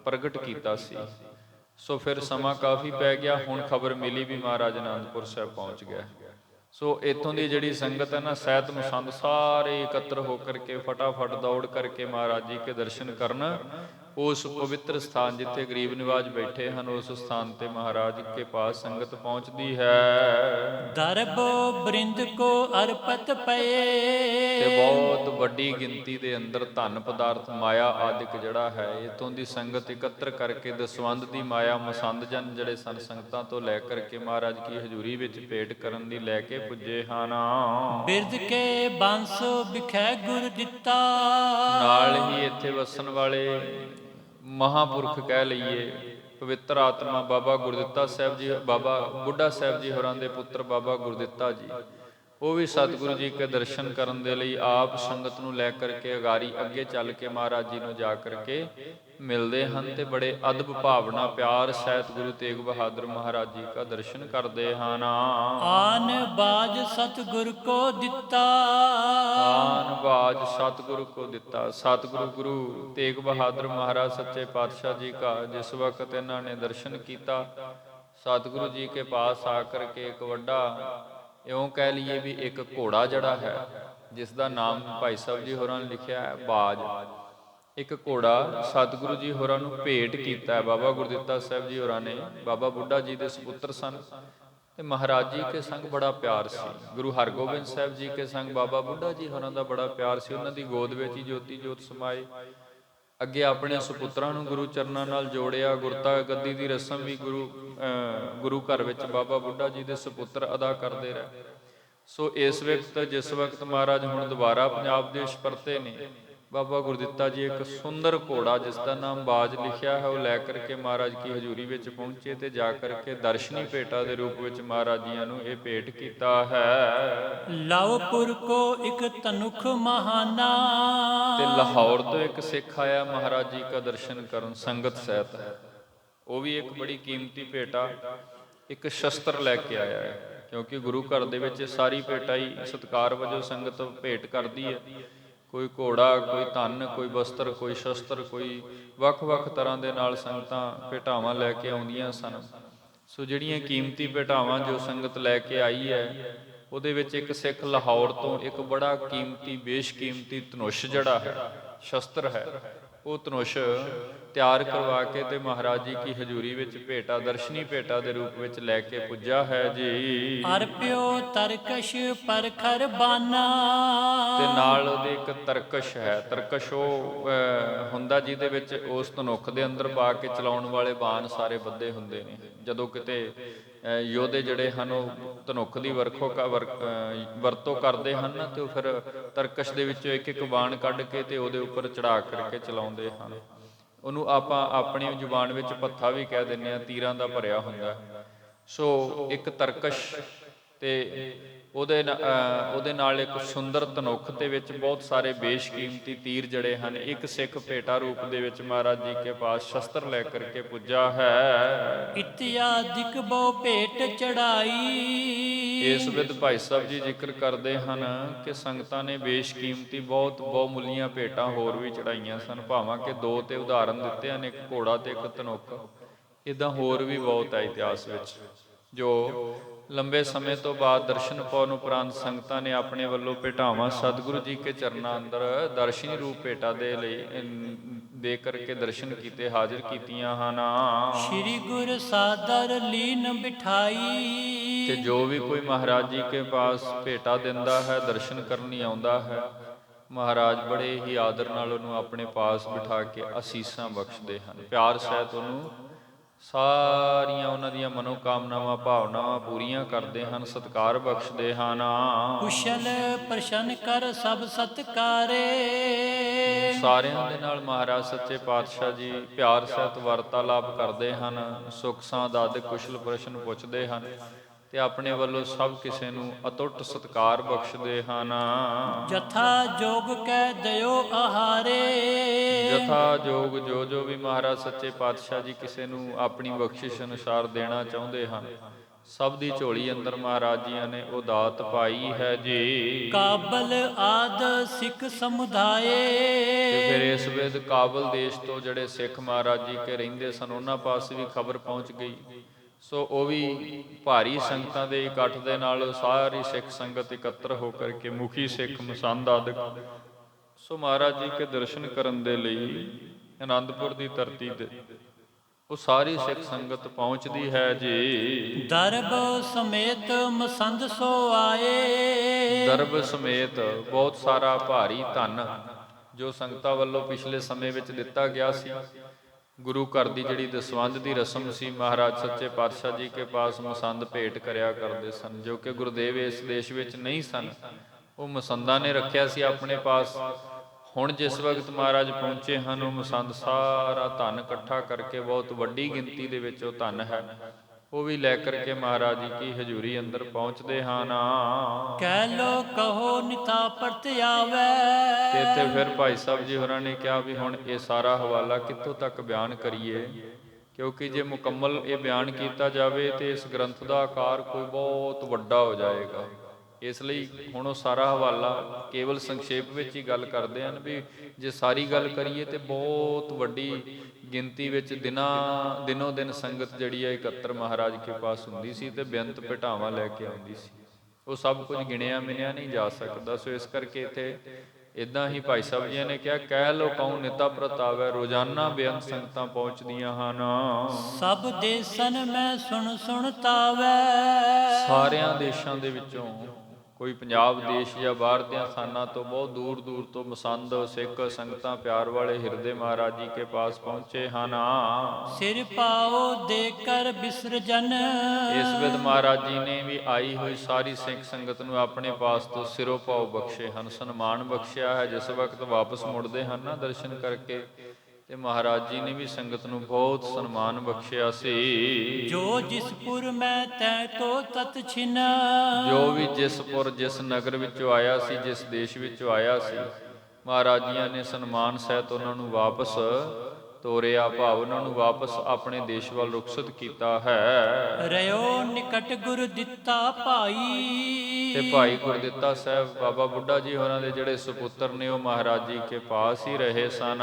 ਪ੍ਰਗਟ ਕੀਤਾ ਸੀ। ਸੋ ਫਿਰ ਸਮਾਂ ਕਾਫੀ ਪੈ ਗਿਆ, ਹੁਣ ਖਬਰ ਮਿਲੀ ਵੀ ਮਹਾਰਾਜ ਅਨੰਦਪੁਰ ਸਾਹਿਬ ਪਹੁੰਚ ਗਿਆ। ਸੋ ਇੱਥੋਂ ਦੀ ਜਿਹੜੀ ਸੰਗਤ ਹੈ ਨਾ, ਸਹਿਤ ਮਸੰਦ ਸਾਰੇ ਇਕੱਤਰ ਹੋ ਕਰਕੇ ਫਟਾਫਟ ਦੌੜ ਕਰਕੇ ਮਹਾਰਾਜ ਜੀ ਕੇ ਦਰਸ਼ਨ ਕਰਨ ਉਸ ਪਵਿੱਤਰ ਸਥਾਨ ਜਿੱਥੇ ਗਰੀਬ ਨਿਵਾਜ ਬੈਠੇ ਹਨ, ਉਸ ਸਥਾਨ ਤੇ ਮਹਾਰਾਜ ਕੇ ਪਾਸ ਸੰਗਤ ਪਹੁੰਚਦੀ ਹੈ। ਦਰਬ ਬ੍ਰਿੰਦ ਕੋ ਅਰਪਤ ਪਏ। ਤੇ ਬਹੁਤ ਵੱਡੀ ਗਿਣਤੀ ਦੇ ਅੰਦਰ ਧਨ ਪਦਾਰਥ ਮਾਇਆ ਆਦਿਕ ਜਿਹੜਾ ਹੈ ਇੱਥੋਂ ਦੀ ਸੰਗਤ ਇਕੱਤਰ ਕਰਕੇ ਦਸਵੰਧ ਦੀ ਮਾਇਆ ਮਸੰਦ ਜਨ ਜਿਹੜੇ ਸਨ ਸੰਗਤਾਂ ਤੋਂ ਲੈ ਕਰਕੇ ਮਹਾਰਾਜ ਕੀ ਹਜ਼ੂਰੀ ਵਿੱਚ ਭੇਟ ਕਰਨ ਲਈ ਲੈ ਕੇ ਪੁੱਜੇ ਹਨ। ਬਿਰਧ ਕੇ ਬੰਸ ਬਿਖੈ ਗੁਰ ਦਿੱਤਾ। ਨਾਲ ਹੀ ਇੱਥੇ ਵਸਣ ਵਾਲੇ ਮਹਾਂਪੁਰਖ ਕਹਿ ਲਈਏ, ਪਵਿੱਤਰ ਆਤਮਾ ਬਾਬਾ ਗੁਰਦਿੱਤਾ ਸਾਹਿਬ ਜੀ, ਬਾਬਾ ਬੁੱਢਾ ਸਾਹਿਬ ਜੀ ਹੋਰਾਂ ਦੇ ਪੁੱਤਰ ਬਾਬਾ ਗੁਰਦਿੱਤਾ ਜੀ, ਉਹ ਵੀ ਸਤਿਗੁਰੂ ਜੀ ਕੇ ਦਰਸ਼ਨ ਕਰਨ ਦੇ ਲਈ ਆਪ ਸੰਗਤ ਨੂੰ ਲੈ ਕਰਕੇ ਅਗਾਰੀ ਅੱਗੇ ਚੱਲ ਕੇ ਮਹਾਰਾਜ ਜੀ ਨੂੰ ਜਾ ਕਰਕੇ ਮਿਲਦੇ ਹਨ ਤੇ ਬੜੇ ਅਦਬ ਭਾਵਨਾ ਪਿਆਰ ਸਹਿਤ ਗੁਰੂ ਤੇਗ ਬਹਾਦਰ ਮਹਾਰਾਜ ਜੀ ਦਾ ਦਰਸ਼ਨ ਕਰਦੇ ਹਨ। ਆਨ ਬਾਜ ਸਤਿਗੁਰ ਕੋ ਦਿੱਤਾ। ਆਨ ਬਾਜ ਸਤਿਗੁਰੂ ਕੋ ਦਿੱਤਾ। ਸਤਿਗੁਰੂ ਗੁਰੂ ਤੇਗ ਬਹਾਦਰ ਮਹਾਰਾਜ ਸੱਚੇ ਪਾਤਸ਼ਾਹ ਜੀ ਦਾ ਜਿਸ ਵਕਤ ਇਹਨਾਂ ਨੇ ਦਰਸ਼ਨ ਕੀਤਾ, ਸਤਿਗੁਰੂ ਜੀ ਕੇ ਪਾਸ ਆ ਕਰਕੇ ਇੱਕ ਵੱਡਾ, ਇਉਂ ਕਹਿ ਲਈਏ ਵੀ ਇੱਕ ਘੋੜਾ ਜਿਹੜਾ ਹੈ ਜਿਸ ਦਾ ਨਾਮ ਭਾਈ ਸਾਹਿਬ ਜੀ ਹੋਰਾਂ ਨੇ ਲਿਖਿਆ ਹੈ ਬਾਜ, ਇੱਕ ਘੋੜਾ ਸਤਿਗੁਰੂ ਜੀ ਹੋਰਾਂ ਨੂੰ ਭੇਟ ਕੀਤਾ ਹੈ। ਬਾਬਾ ਗੁਰਦਿੱਤਾ ਸਾਹਿਬ ਜੀ ਹੋਰਾਂ ਨੇ ਬਾਬਾ ਬੁੱਢਾ ਜੀ ਦੇ ਸੁਪੁੱਤਰ ਸਨ ਤੇ ਮਹਾਰਾਜ ਜੀ ਕੇ ਸੰਗ ਬੜਾ ਪਿਆਰ ਸੀ। ਗੁਰੂ ਹਰਗੋਬਿੰਦ ਸਾਹਿਬ ਜੀ ਕੇ ਸੰਗ ਬਾਬਾ ਬੁੱਢਾ ਜੀ ਹੋਰਾਂ ਦਾ ਬੜਾ ਪਿਆਰ ਸੀ। ਉਹਨਾਂ ਦੀ ਗੋਦ ਵਿੱਚ ਹੀ ਜੋਤੀ ਜੋਤ ਸਮਾਏ। ਅੱਗੇ ਆਪਣੇ ਸੁਪੁੱਤਰਾਂ ਨੂੰ ਗੁਰੂ ਚਰਨਾਂ ਨਾਲ ਜੋੜਿਆ। ਗੁਰਤਾ ਗੱਦੀ ਦੀ ਰਸਮ ਵੀ ਗੁਰੂ ਘਰ ਵਿੱਚ ਬਾਬਾ ਬੁੱਢਾ ਜੀ ਦੇ ਸੁਪੁੱਤਰ ਅਦਾ ਕਰਦੇ ਰਹੇ। ਸੋ ਇਸ ਵਕਤ ਜਿਸ ਵਕਤ ਮਹਾਰਾਜ ਹੁਣ ਦੁਬਾਰਾ ਪੰਜਾਬ ਦੇਸ਼ ਪਰਤੇ ਨੇ, ਬਾਬਾ ਗੁਰਦਿੱਤਾ ਜੀ ਇੱਕ ਸੁੰਦਰ ਘੋੜਾ ਜਿਸ ਦਾ ਨਾਮ ਬਾਜ ਲਿਖਿਆ ਹੈ ਉਹ ਲੈ ਕਰਕੇ ਮਹਾਰਾਜ ਕੀ ਹਜ਼ੂਰੀ ਵਿੱਚ ਪਹੁੰਚੇ ਤੇ ਜਾ ਕਰਕੇ ਦਰਸ਼ਨੀ ਭੇਟਾ ਦੇ ਰੂਪ ਵਿੱਚ ਮਹਾਰਾਜ ਜੀਆਂ ਨੂੰ ਇਹ ਭੇਟ ਕੀਤਾ ਹੈ। ਲਾਹੌਰ ਕੋ ਇੱਕ ਤਨੁਖ ਮਹਾਨਾ। ਤੇ ਲਾਹੌਰ ਤੋਂ ਇੱਕ ਸਿੱਖ ਆਇਆ ਮਹਾਰਾਜ ਜੀ ਦਾ ਦਰਸ਼ਨ ਕਰਨ ਸੰਗਤ ਸਹਿਤ, ਉਹ ਵੀ ਇੱਕ ਬੜੀ ਕੀਮਤੀ ਭੇਟਾ, ਇੱਕ ਸ਼ਸਤਰ ਲੈ ਕੇ ਆਇਆ ਹੈ। ਕਿਉਂਕਿ ਗੁਰੂ ਘਰ ਦੇ ਵਿੱਚ ਸਾਰੀ ਭੇਟਾ ਹੀ ਸਤਿਕਾਰ ਵਜੋਂ ਸੰਗਤ ਭੇਟ ਕਰਦੀ ਹੈ। ਕੋਈ ਘੋੜਾ, ਕੋਈ ਧਨ, ਕੋਈ ਬਸਤਰ, ਕੋਈ ਸ਼ਸਤਰ, ਕੋਈ ਵੱਖ-ਵੱਖ ਤਰ੍ਹਾਂ ਦੇ ਨਾਲ ਸੰਗਤਾਂ ਭੇਟਾਵਾਂ ਲੈ ਕੇ ਆਉਂਦੀਆਂ ਸਨ। ਸੋ ਜਿਹੜੀਆਂ ਕੀਮਤੀ ਭੇਟਾਵਾਂ ਜੋ ਸੰਗਤ ਲੈ ਕੇ ਆਈ ਹੈ, ਉਹਦੇ ਵਿੱਚ ਇੱਕ ਸਿੱਖ ਲਾਹੌਰ ਤੋਂ ਇੱਕ ਬੜਾ ਕੀਮਤੀ ਬੇਸ਼ਕੀਮਤੀ ਧਨੁਸ਼ ਜਿਹੜਾ ਹੈ, ਸ਼ਸਤਰ ਹੈ, ਉਹ ਧਨੁਸ਼ ਤਿਆਰ ਕਰਵਾ ਕੇ ਤੇ ਮਹਾਰਾਜ ਜੀ ਕੀ ਹਜ਼ੂਰੀ ਵਿੱਚ ਭੇਟਾ, ਦਰਸ਼ਨੀ ਭੇਟਾ ਦੇ ਰੂਪ ਵਿੱਚ ਲੈ ਕੇ ਪੁੱਜਾ ਹੈ ਜੀ। ਅਰਪਿਓ ਤਰਕਸ਼ ਪਰਖਰ ਬਾਨਾ, ਤੇ ਨਾਲ ਉਹਦੇ ਇੱਕ ਤਰਕਸ਼ ਹੈ। ਤਰਕਸ਼ ਉਹ ਹੁੰਦਾ ਜਿਹਦੇ ਵਿੱਚ ਉਸ ਧਨੁੱਖ ਦੇ ਅੰਦਰ ਪਾ ਕੇ ਚਲਾਉਣ ਵਾਲੇ ਬਾਣ ਸਾਰੇ ਬੱਧੇ ਹੁੰਦੇ ਨੇ। ਜਦੋਂ ਕਿਤੇ ਯੋਧੇ ਜਿਹੜੇ ਹਨ ਉਹ ਧਨੁੱਖ ਦੀ ਵਰਤੋਂ ਕਰਦੇ ਹਨ ਨਾ, ਤੇ ਉਹ ਫਿਰ ਤਰਕਸ਼ ਦੇ ਵਿੱਚੋਂ ਇੱਕ ਇੱਕ ਬਾਣ ਕੱਢ ਕੇ ਤੇ ਉਹਦੇ ਉੱਪਰ ਚੜਾ ਕਰਕੇ ਚਲਾਉਂਦੇ ਹਨ। ਉਹਨੂੰ ਆਪਾਂ ਆਪਣੀ ਜ਼ੁਬਾਨ ਵਿੱਚ ਪੱਥਾ ਵੀ ਕਹਿ ਦਿੰਦੇ ਹਾਂ, ਤੀਰਾਂ ਦਾ ਭਰਿਆ ਹੁੰਦਾ। ਸੋ ਇੱਕ ਤਰਕਸ਼ ਤੇ ਉਹਦੇ ਨਾਲ ਇੱਕ ਸੁੰਦਰ ਧਨੁੱਖ ਦੇ ਵਿੱਚ ਬਹੁਤ ਸਾਰੇ ਬੇਸ਼ਕੀਮਤੀ ਤੀਰ ਜੜੇ ਹਨ। ਇੱਕ ਸਿੱਖ ਭੇਟਾ ਰੂਪ ਦੇ ਵਿੱਚ ਮਹਾਰਾਜ ਜੀ ਕੇ ਪਾਸ ਸ਼ਸਤਰ ਲੈ ਕਰਕੇ ਪੁੱਜਾ ਹੈ। ਇਤਿਆਦਿਕ ਬਹੁ ਭੇਟ ਚੜਾਈ। ਇਸ ਵਿਦ ਭਾਈ ਸਾਹਿਬ ਜੀ ਜ਼ਿਕਰ ਕਰਦੇ ਹਨ ਕਿ ਸੰਗਤਾਂ ਨੇ ਬੇਸ਼ਕੀਮਤੀ ਬਹੁਤ ਬਹੁਮੁੱਲੀਆਂ ਭੇਟਾਂ ਹੋਰ ਵੀ ਚੜਾਈਆਂ ਸਨ। ਭਾਵਾਂ ਕਿ ਦੋ ਤੇ ਉਦਾਹਰਨ ਦਿੱਤੇ ਹਨ, ਇੱਕ ਘੋੜਾ ਤੇ ਇੱਕ ਧਨੁੱਖ। ਇੱਦਾਂ ਹੋਰ ਵੀ ਬਹੁਤ ਹੈ ਇਤਿਹਾਸ ਵਿੱਚ, ਜੋ ਲੰਬੇ ਸਮੇਂ ਤੋਂ ਬਾਅਦ ਦਰਸ਼ਨ ਪਾਉਣ ਉਪਰੰਤ ਸੰਗਤਾਂ ਨੇ ਆਪਣੇ ਵੱਲੋਂ ਭੇਟਾਵਾਂ ਸਤਿਗੁਰੂ ਜੀ ਕੇ ਚਰਨਾਂ ਅੰਦਰ ਦਰਸ਼ਨੀ ਰੂਪ ਭੇਟਾ ਦੇ ਲਈ ਦੇ ਕਰਕੇ ਦਰਸ਼ਨ ਕੀਤੇ, ਹਾਜ਼ਰ ਕੀਤੀਆਂ ਹਨ। ਸ੍ਰੀ ਗੁਰ ਸਾਦਰ ਲੀਨ ਬਿਠਾਈ। ਤੇ ਜੋ ਵੀ ਕੋਈ ਮਹਾਰਾਜ ਜੀ ਕੇ ਪਾਸ ਭੇਟਾ ਦਿੰਦਾ ਹੈ, ਦਰਸ਼ਨ ਕਰਨ ਲਈ ਆਉਂਦਾ ਹੈ, ਮਹਾਰਾਜ ਬੜੇ ਹੀ ਆਦਰ ਨਾਲ ਉਹਨੂੰ ਆਪਣੇ ਪਾਸ ਬਿਠਾ ਕੇ ਅਸੀਸਾਂ ਬਖਸ਼ਦੇ ਹਨ। ਪਿਆਰ ਸਹਿਤ ਉਹਨੂੰ ਸਾਰੀਆਂ ਉਹਨਾਂ ਦੀਆਂ ਮਨੋਕਾਮਨਾਵਾਂ ਭਾਵਨਾਵਾਂ ਪੂਰੀਆਂ ਕਰਦੇ ਹਨ, ਸਤਿਕਾਰ ਬਖਸ਼ਦੇ ਹਨ। ਕੁਸ਼ਲ ਪ੍ਰਸ਼ਨ ਕਰ ਸਭ ਸਤਕਾਰੇ। ਸਾਰਿਆਂ ਦੇ ਨਾਲ ਮਹਾਰਾਜ ਸੱਚੇ ਪਾਤਸ਼ਾਹ ਜੀ ਪਿਆਰ ਸਹਿਤ ਵਾਰਤਾਲਾਪ ਕਰਦੇ ਹਨ, ਸੁਖ ਸਾਂਦ ਆਦਿਕ ਕੁਸ਼ਲ ਪ੍ਰਸ਼ਨ ਪੁੱਛਦੇ ਹਨ ਤੇ ਆਪਣੇ ਵੱਲੋਂ ਸਭ ਕਿਸੇ ਨੂੰ ਅਤੁੱਟ ਸਤਿਕਾਰ ਬਖਸ਼ਦੇ ਹਨ। ਜਥਾ ਜੋਗ ਕਹਿ ਦਿਓ ਆਹਾਰੇ। ਜਥਾ ਜੋਗ ਜੋ ਜੋ ਵੀ ਮਹਾਰਾਜ ਸੱਚੇ ਪਾਤਸ਼ਾਹ ਜੀ ਕਿਸੇ ਨੂੰ ਆਪਣੀ ਬਖਸ਼ਿਸ਼ ਅਨੁਸਾਰ ਦੇਣਾ ਚਾਹੁੰਦੇ ਹਨ, ਸਭ ਦੀ ਝੋਲੀ ਅੰਦਰ ਮਹਾਰਾਜ ਜੀਆਂ ਨੇ ਉਹ ਦਾਤ ਪਾਈ ਹੈ ਜੀ। ਕਾਬਲ ਆਦ ਸਿੱਖ ਸਮੁਦਾਏ। ਤੇ ਫਿਰ ਇਸ ਵੇਦ ਕਾਬਲ ਦੇਸ਼ ਤੋਂ ਜਿਹੜੇ ਸਿੱਖ ਮਹਾਰਾਜ ਜੀ ਕੇ ਰਹਿੰਦੇ ਸਨ, ਉਹਨਾਂ ਪਾਸ ਵੀ ਖਬਰ ਪਹੁੰਚ ਗਈ। ਸੋ ਉਹ ਵੀ ਭਾਰੀ ਸੰਗਤਾਂ ਦੇ ਇਕੱਠ ਦੇ ਨਾਲ ਸਾਰੀ ਸਿੱਖ ਸੰਗਤ ਇਕੱਤਰ ਹੋ ਕਰਕੇ ਮੁਖੀ ਸਿੱਖ ਮਸੰਦ ਆਦਿਕ ਸੋ ਮਹਾਰਾਜ ਜੀ ਕੇ ਦਰਸ਼ਨ ਕਰਨ ਦੇ ਲਈ ਆਨੰਦਪੁਰ ਦੀ ਧਰਤੀ ਤੇ ਉਹ ਸਾਰੀ ਸਿੱਖ ਸੰਗਤ ਪਹੁੰਚਦੀ ਹੈ ਜੀ। ਦਰਬ ਸਮੇਤ ਮਸੰਦ ਸੋ ਆਏ। ਦਰਬ ਸਮੇਤ ਬਹੁਤ ਸਾਰਾ ਭਾਰੀ ਧਨ ਜੋ ਸੰਗਤਾਂ ਵੱਲੋਂ ਪਿਛਲੇ ਸਮੇਂ ਵਿੱਚ ਦਿੱਤਾ ਗਿਆ ਸੀ। ਗੁਰੂ ਘਰ ਦੀ ਜਿਹੜੀ ਦਸਵੰਧ ਦੀ ਰਸਮ ਸੀ, ਮਹਾਰਾਜ ਸੱਚੇ ਪਾਤਸ਼ਾਹ ਜੀ ਕੇ ਪਾਸ ਮਸੰਦ ਭੇਟ ਕਰਿਆ ਕਰਦੇ ਸਨ, ਜੋ ਕਿ ਗੁਰਦੇਵ ਇਸ ਦੇਸ਼ ਵਿੱਚ ਨਹੀਂ ਸਨ। ਉਹ ਮਸੰਦਾਂ ਨੇ ਰੱਖਿਆ ਸੀ ਆਪਣੇ ਪਾਸ। ਹੁਣ ਜਿਸ ਵਕਤ ਮਹਾਰਾਜ ਪਹੁੰਚੇ ਹਨ, ਉਹ ਮਸੰਦ ਸਾਰਾ ਧਨ ਇਕੱਠਾ ਕਰਕੇ, ਬਹੁਤ ਵੱਡੀ ਗਿਣਤੀ ਦੇ ਵਿੱਚ ਉਹ ਧਨ ਹੈ, ਉਹ ਵੀ ਲੈ ਕਰਕੇ ਮਹਾਰਾਜ ਜੀ ਕੀ ਹਜ਼ੂਰੀ ਅੰਦਰ ਪਹੁੰਚਦੇ ਹਨ। ਕਹਿ ਲੋ ਕਹੋ ਨਿਤਾ ਪਰਤ ਆਵੇ। ਤੇ ਇੱਥੇ ਫਿਰ ਭਾਈ ਸਾਹਿਬ ਜੀ ਹੋਰਾਂ ਨੇ ਕਿਹਾ ਵੀ ਹੁਣ ਇਹ ਸਾਰਾ ਹਵਾਲਾ ਕਿੱਥੋਂ ਤੱਕ ਬਿਆਨ ਕਰੀਏ, ਕਿਉਂਕਿ ਜੇ ਮੁਕੰਮਲ ਇਹ ਬਿਆਨ ਕੀਤਾ ਜਾਵੇ ਤੇ ਇਸ ਗ੍ਰੰਥ ਦਾ ਆਕਾਰ ਕੋਈ ਬਹੁਤ ਵੱਡਾ ਹੋ ਜਾਏਗਾ। ਇਸ ਲਈ ਹੁਣ ਉਹ ਸਾਰਾ ਹਵਾਲਾ ਕੇਵਲ ਸੰਖੇਪ ਵਿੱਚ ਹੀ ਗੱਲ ਕਰਦੇ ਹਨ ਵੀ ਜੇ ਸਾਰੀ ਗੱਲ ਕਰੀਏ ਤੇ ਬਹੁਤ ਵੱਡੀ ਗਿਣਤੀ ਵਿੱਚ ਦਿਨੋ ਦਿਨ ਸੰਗਤ ਜਿਹੜੀ ਹੈ ਇਕੱਤਰ ਮਹਾਰਾਜ ਕੇ ਪਾਸ ਹੁੰਦੀ ਸੀ ਤੇ ਬੇਅੰਤ ਭੇਟਾਵਾਂ ਲੈ ਕੇ ਆਉਂਦੀ ਸੀ। ਉਹ ਸਭ ਕੁਝ ਗਿਣਿਆ ਮਿਣਿਆ ਨਹੀਂ ਜਾ ਸਕਦਾ। ਸੋ ਇਸ ਕਰਕੇ ਇੱਥੇ ਇਦਾਂ ਹੀ ਭਾਈ ਸਾਹਿਬ ਜੀ ਨੇ ਕਿਹਾ, ਕਹਿ ਲੋ ਕਉ ਨਿਤਾ ਪ੍ਰਤਾਵੈ। ਰੋਜ਼ਾਨਾ ਬੇਅੰਤ ਸੰਗਤਾਂ ਪਹੁੰਚਦੀਆਂ ਹਨ। ਸਭ ਦੇਸਨ ਮੈਂ ਸੁਣ ਸੁਣ ਤਾਵੈ। ਸਾਰਿਆਂ ਦੇਸ਼ਾਂ ਦੇ ਵਿੱਚੋਂ, ਕੋਈ ਪੰਜਾਬ ਦੇਸ਼ ਜਾਂ ਬਾਹਰ ਦੀਆਂ ਸਥਾਨਾਂ ਤੋਂ ਬਹੁਤ ਦੂਰ ਦੂਰ ਤੋਂ ਮਸੰਦ ਸਿੱਖ ਸੰਗਤਾਂ ਪਿਆਰ ਵਾਲੇ ਹਿਰਦੇ ਮਹਾਰਾਜ ਜੀ ਕੇ ਪਾਸ ਪਹੁੰਚੇ ਹਨ। ਸਿਰ ਪਾਓ ਦੇ ਕਰ ਬਿਸਰਜਨ। ਇਸ ਵਿਦ ਮਹਾਰਾਜ ਜੀ ਨੇ ਵੀ ਆਈ ਹੋਈ ਸਾਰੀ ਸਿੱਖ ਸੰਗਤ ਨੂੰ ਆਪਣੇ ਪਾਸ ਤੋਂ ਸਿਰੋਂ ਪਾਓ ਬਖਸ਼ੇ ਹਨ, ਸਨਮਾਨ ਬਖਸ਼ਿਆ ਹੈ। ਜਿਸ ਵਕਤ ਵਾਪਸ ਮੁੜਦੇ ਹਨ ਨਾ ਦਰਸ਼ਨ ਕਰਕੇ, ਤੇ ਮਹਾਰਾਜ ਜੀ ਨੇ ਵੀ ਸੰਗਤ ਨੂੰ ਬਹੁਤ ਸਨਮਾਨ ਬਖਸ਼ਿਆ ਸੀ। ਜੋ ਜਿਸਪੁਰ ਮੈਂ ਤੈ ਤੋ ਤਤ ਛਿਨ। ਜੋ ਵੀ ਜਿਸਪੁਰ ਜਿਸ ਨਗਰ ਵਿੱਚੋਂ ਆਇਆ ਸੀ, ਜਿਸ ਦੇਸ਼ ਵਿੱਚੋਂ ਆਇਆ ਸੀ, ਮਹਾਰਾਜ ਜੀਆਂ ਨੇ ਸਨਮਾਨ ਸਹਿਤ ਉਹਨਾਂ ਨੂੰ ਵਾਪਸ ਤੋਰਿਆ, ਭਾਵ ਉਹਨਾਂ ਨੂੰ ਵਾਪਸ ਆਪਣੇ ਦੇਸ਼ ਵੱਲ ਰੁਖਸਤ ਕੀਤਾ ਹੈ। ਰਿਓ ਨਿਕਟ ਗੁਰ ਦਿੱਤਾ ਭਾਈ। ਤੇ ਭਾਈ ਗੁਰਦਿੱਤਾ ਸਾਹਿਬ ਬਾਬਾ ਬੁੱਢਾ ਜੀ ਹੋਰਾਂ ਦੇ ਜਿਹੜੇ ਸੁਪੁੱਤਰ ਨੇ, ਉਹ ਮਹਾਰਾਜ ਜੀ ਕੇ ਪਾਸ ਹੀ ਰਹੇ ਸਨ।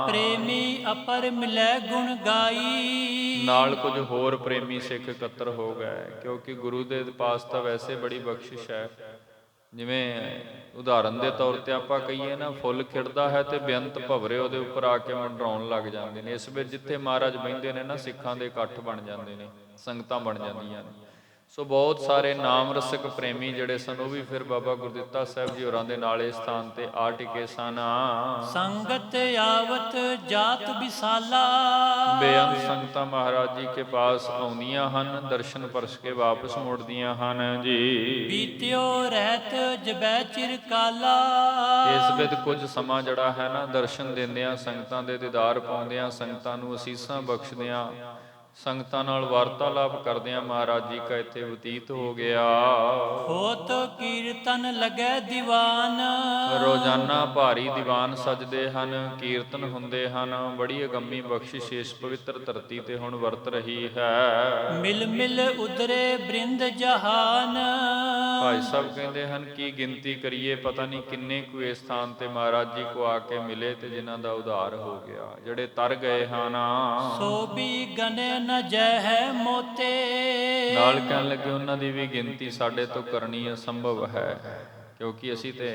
ਪ੍ਰੇਮੀ ਅਪਰ ਮਿਲੈ ਗੁਣ ਗਾਈ। ਨਾਲ ਕੁਝ ਹੋਰ ਪ੍ਰੇਮੀ ਸਿੱਖ ਇਕੱਤਰ ਹੋ ਗਏ, ਕਿਉਂਕਿ ਗੁਰੂ ਦੇ ਪਾਸ ਤਾਂ ਵੈਸੇ ਬੜੀ ਬਖਸ਼ਿਸ਼ ਹੈ। ਜਿਵੇਂ ਉਦਾਹਰਨ ਦੇ ਤੌਰ ਤੇ ਆਪਾਂ ਕਹੀਏ ਨਾ, ਫੁੱਲ ਖਿੜਦਾ ਹੈ ਤੇ ਬੇਅੰਤ ਭਵਰੇ ਉਹਦੇ ਉੱਪਰ ਆ ਕੇ ਮੰਡਰਾਉਣ ਲੱਗ ਜਾਂਦੇ ਨੇ। ਇਸ ਵਿੱਚ ਜਿੱਥੇ ਮਹਾਰਾਜ ਬਹਿੰਦੇ ਨੇ ਨਾ, ਸਿੱਖਾਂ ਦੇ ਇਕੱਠ ਬਣ ਜਾਂਦੇ ਨੇ, ਸੰਗਤਾਂ ਬਣ ਜਾਂਦੀਆਂ ਨੇ। ਸੋ ਬਹੁਤ ਸਾਰੇ ਨਾਮ ਰਸਿਕ ਪ੍ਰੇਮੀ ਜਿਹੜੇ ਸਨ, ਉਹ ਵੀ ਫਿਰ ਬਾਬਾ ਗੁਰਦਿੱਤਾ ਸਾਹਿਬ ਜੀ ਹੋਰਾਂ ਦੇ ਨਾਲ ਇਸ ਸਥਾਨ ਤੇ ਆ ਟਿਕੇ ਸਨ। ਸੰਗਤ ਆਵਤ ਜਾਤ ਵਿਸਾਲਾ, ਬੇਅੰਤ ਸੰਗਤਾਂ ਮਹਾਰਾਜ ਜੀ ਕੇ ਪਾਸ ਆਉਂਦੀਆਂ ਹਨ, ਦਰਸ਼ਨ ਪਰਸ ਕੇ ਵਾਪਸ ਮੁੜਦੀਆਂ ਹਨ ਜੀ। ਬੀਤਿਓ ਰਹਿਤ ਜਬੈ ਚਿਰਕਾਲਾ, ਇਸ ਵਿੱਚ ਕੁਝ ਸਮਾਂ ਜਿਹੜਾ ਹੈ ਨਾ, ਦਰਸ਼ਨ ਦਿੰਦਿਆਂ, ਸੰਗਤਾਂ ਦੇ ਦੀਦਾਰ ਪਾਉਂਦਿਆਂ, ਸੰਗਤਾਂ ਨੂੰ ਅਸੀਸਾਂ ਬਖਸ਼ਦਿਆਂ, ਸੰਗਤਾਂ ਨਾਲ ਵਾਰਤਾਲਾਪ ਕਰਦਿਆਂ ਮਹਾਰਾਜ ਜੀ ਕਾ ਇੱਥੇ ਬਤੀਤ ਹੋ ਗਿਆ। ਹੋਤ ਕੀਰਤਨ ਲਗੈ ਦੀਵਾਨ, ਰੋਜ਼ਾਨਾ ਭਾਰੀ ਦੀਵਾਨ ਸਜਦੇ ਹਨ, ਕੀਰਤਨ ਹੁੰਦੇ ਹਨ। ਬੜੀ ਅਗੰਮੀ ਬਖਸ਼ਿਸ਼ ਇਸ ਪਵਿੱਤਰ ਧਰਤੀ ਤੇ ਹੁਣ ਵਰਤ ਰਹੀ ਹੈ। ਮਿਲ ਮਿਲ ਉਦਰੇ ਬ੍ਰਿੰਦ ਜਹਾਨ, ਭਾਈ ਸਾਹਿਬ ਕਹਿੰਦੇ ਹਨ ਕੀ ਗਿਣਤੀ ਕਰੀਏ, ਪਤਾ ਨਹੀਂ ਕਿੰਨੇ ਕੁ ਇਸ ਸਥਾਨ ਤੇ ਮਹਾਰਾਜ ਜੀ ਕੋ ਆ ਕੇ ਮਿਲੇ ਤੇ ਜਿਨ੍ਹਾਂ ਦਾ ਉਧਾਰ ਹੋ ਗਿਆ, ਜਿਹੜੇ ਤਰ ਗਏ ਹਨ। ਸੋ ਵੀ ਗਨੇ ਨ ਜੈ ਹੈ ਮੋਤੇ, ਨਾਲ ਕਹਿਣ ਲੱਗੇ ਉਹਨਾਂ ਦੀ ਵੀ ਗਿਣਤੀ ਸਾਡੇ ਤੋਂ ਕਰਨੀ ਅਸੰਭਵ ਹੈ, ਕਿਉਂਕਿ ਅਸੀਂ ਤੇ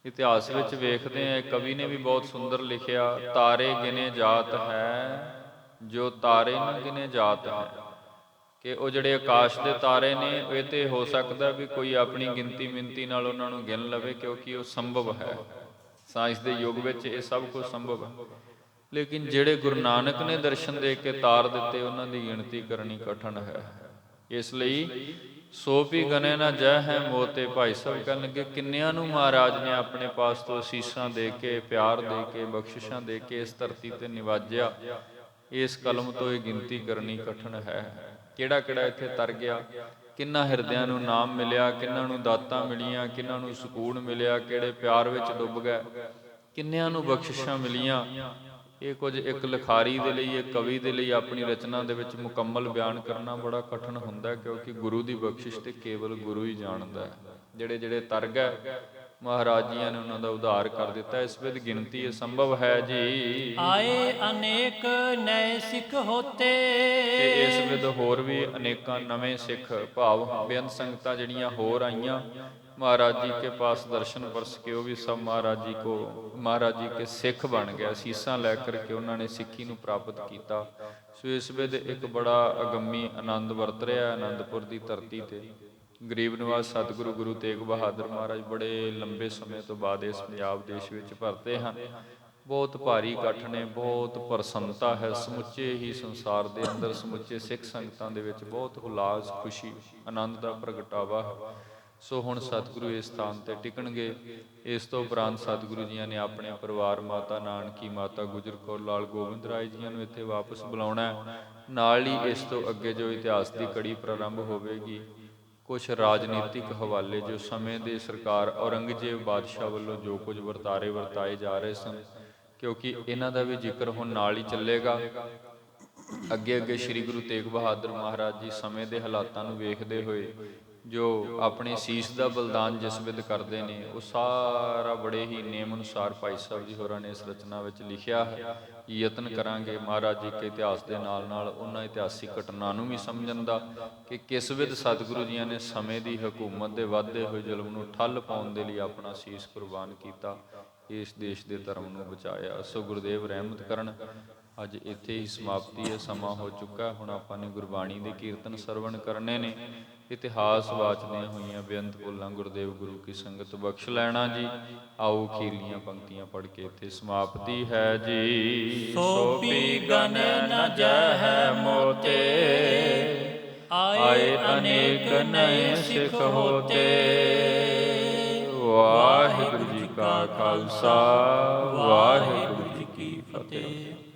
ਇਤਿਹਾਸ ਵਿੱਚ ਵੇਖਦੇ ਹਾਂ, ਕਵੀ ਨੇ ਵੀ ਬਹੁਤ ਸੁੰਦਰ ਲਿਖਿਆ, ਤਾਰੇ ਗਿਨੇ ਜਾਤ ਹੈ ਜੋ ਤਾਰੇ ਨ ਗਿਨੇ ਜਾਤ ਹੈ, ਕਿ ਉਹ ਜਿਹੜੇ ਆਕਾਸ਼ ਦੇ ਤਾਰੇ ਨੇ, ਇਹ ਤੇ ਹੋ ਸਕਦਾ ਵੀ ਕੋਈ ਆਪਣੀ ਗਿਣਤੀ ਮਿੰਤੀ ਨਾਲ ਉਹਨਾਂ ਨੂੰ ਗਿਣ ਲਵੇ, ਕਿਉਂਕਿ ਉਹ ਸੰਭਵ ਹੈ। ਸਾਇੰਸ ਦੇ ਯੁੱਗ ਵਿੱਚ ਇਹ ਸਭ ਕੁਝ ਸੰਭਵ ਹੈ, ਲੇਕਿਨ ਜਿਹੜੇ ਗੁਰੂ ਨਾਨਕ ਨੇ ਦਰਸ਼ਨ ਦੇ ਕੇ ਤਾਰ ਦਿੱਤੇ, ਉਹਨਾਂ ਦੀ ਗਿਣਤੀ ਕਰਨੀ ਕਠਿਨ ਹੈ। ਇਸ ਲਈ ਸੋ ਵੀ ਗਨੇ ਨਾ ਜੈ ਹੈ ਮੋਤੇ। ਭਾਈ ਸਾਹਿਬ ਕਹਿਣ ਲੱਗੇ ਕਿੰਨਿਆਂ ਨੂੰ ਮਹਾਰਾਜ ਨੇ ਆਪਣੇ ਪਾਸ ਤੋਂ ਅਸੀਸਾਂ ਦੇ ਕੇ, ਪਿਆਰ ਦੇ ਕੇ, ਬਖਸ਼ਿਸ਼ਾਂ ਦੇ ਕੇ ਇਸ ਧਰਤੀ ਤੇ ਨਿਵਾਜਿਆ। ਇਸ ਕਲਮ ਤੋਂ ਇਹ ਗਿਣਤੀ ਕਰਨੀ ਕਠਿਨ ਹੈ। ਕਿਹੜਾ ਕਿਹੜਾ ਇੱਥੇ ਤਰ ਗਿਆ, ਕਿੰਨਾ ਹਿਰਦਿਆਂ ਨੂੰ ਨਾਮ ਮਿਲਿਆ, ਕਿੰਨਾਂ ਨੂੰ ਦਾਤਾਂ ਮਿਲੀਆਂ, ਕਿੰਨਾਂ ਨੂੰ ਸਕੂਨ ਮਿਲਿਆ, ਕਿਹੜੇ ਪਿਆਰ ਵਿੱਚ ਡੁੱਬ ਗਏ, ਕਿੰਨਿਆਂ ਨੂੰ ਬਖਸ਼ਿਸ਼ਾਂ ਮਿਲੀਆਂ। ਇਹ ਕੁਝ ਇੱਕ ਲਿਖਾਰੀ ਦੇ ਲਈ, ਇੱਕ ਕਵੀ ਦੇ ਲਈ ਆਪਣੀ ਰਚਨਾ ਦੇ ਵਿੱਚ ਮੁਕੰਮਲ ਬਿਆਨ ਕਰਨਾ ਬੜਾ ਕਠਿਨ ਹੁੰਦਾ, ਕਿਉਂਕਿ ਗੁਰੂ ਦੀ ਬਖਸ਼ਿਸ਼ ਤੇ ਕੇਵਲ ਗੁਰੂ ਹੀ ਜਾਣਦਾ ਹੈ। ਜਿਹੜੇ ਜਿਹੜੇ ਤਰ ਗਏ, ਮਹਾਰਾਜ ਜੀਆਂ ਨੇ ਉਹਨਾਂ ਦਾ ਉਧਾਰ ਕਰ ਦਿੱਤਾ। ਇਸ ਵਿੱਚ ਗਿਣਤੀ ਅਸੰਭਵ ਹੈ ਜੀ। ਆਏ ਅਨੇਕ ਨਏ ਸਿੱਖ ਹੋਤੇ, ਤੇ ਇਸ ਵਿੱਚ ਹੋਰ ਵੀ ਅਨੇਕਾਂ ਨਵੇਂ ਸਿੱਖ ਭਾਵ ਬੇਅੰਤ ਸੰਗਤਾਂ ਜਿਹੜੀਆਂ ਹੋਰ ਆਈਆਂ महाराज जी के पास दर्शन परस के, वो भी सब महाराज जी को, महाराज जी के सिख बन गया, सीसा लै करके उन्होंने सिक्खी नूं प्राप्त किया। सो इस वेले एक बड़ा अगम्मी आनंद वरत रहा है आनंदपुर की धरती ते। गरीब निवास सतगुरु गुरु तेग बहादुर महाराज बड़े लंबे समय तो बाद इस पंजाब देश विच भरते हैं। बहुत भारी इकट्ठ ने, बहुत प्रसन्नता है समुचे ही संसार के अंदर, समुचे सिख संगतां दे विच बहुत उल्लास खुशी आनंद का प्रगटावा है। सो हुण सतगुरु इस स्थान ते टिकणगे। इस तो उपरांत सतगुरु जी ने अपने परिवार माता नानकी, माता गुजर कौर, लाल गोबिंद राय जी नूं इत्थे वापस बुलाउणा है। नाल ही इस तो अगे जो इतिहास की कड़ी प्रारंभ होवेगी, कुछ राजनीतिक हवाले जो समय के सरकार औरंगजेब बादशाह वालों जो कुछ वरतारे वरताए जा रहे सन, क्योंकि इन्हां दा भी जिक्र हुण नाल ही चलेगा। अगे अगे श्री गुरु तेग बहादुर महाराज जी समय के हालातां नूं वेखदे होए जो अपने शीश का बलिदान जिस विध करते हैं, वो सारा बड़े ही नेम अनुसार भाई साहब जी होरां ने इस रचना में लिखिया है। यतन करांगे महाराज जी के इतिहास के नाल नाल उन्हां इतिहासिक घटना नूं भी समझण दा कि किस विध सतगुरु जी ने समय की हुकूमत के वधदे होए जुल्म नूं ठल पाउण दे लई अपना शीश कुर्बान किया, इस देश के धर्म नूं बचाया। सो गुरुदेव रहमत करन। अज इत्थे ही समाप्ति है, समा हो चुका। हुण आपां ने गुरबाणी दे कीर्तन सरवण करने ने, इतिहास वाचदियां होइयां बेअंत भुल्लां गुरुदेव गुरु की संगत बख्श लैना जी। आओ खीरलियां पंक्तियां पढ़ के इत्थे समाप्ति है जी। सो भी गने न जह मोते, आए अनेक नए सिख होते। वाहिगुरु जी का खालसा, वाहिगुरु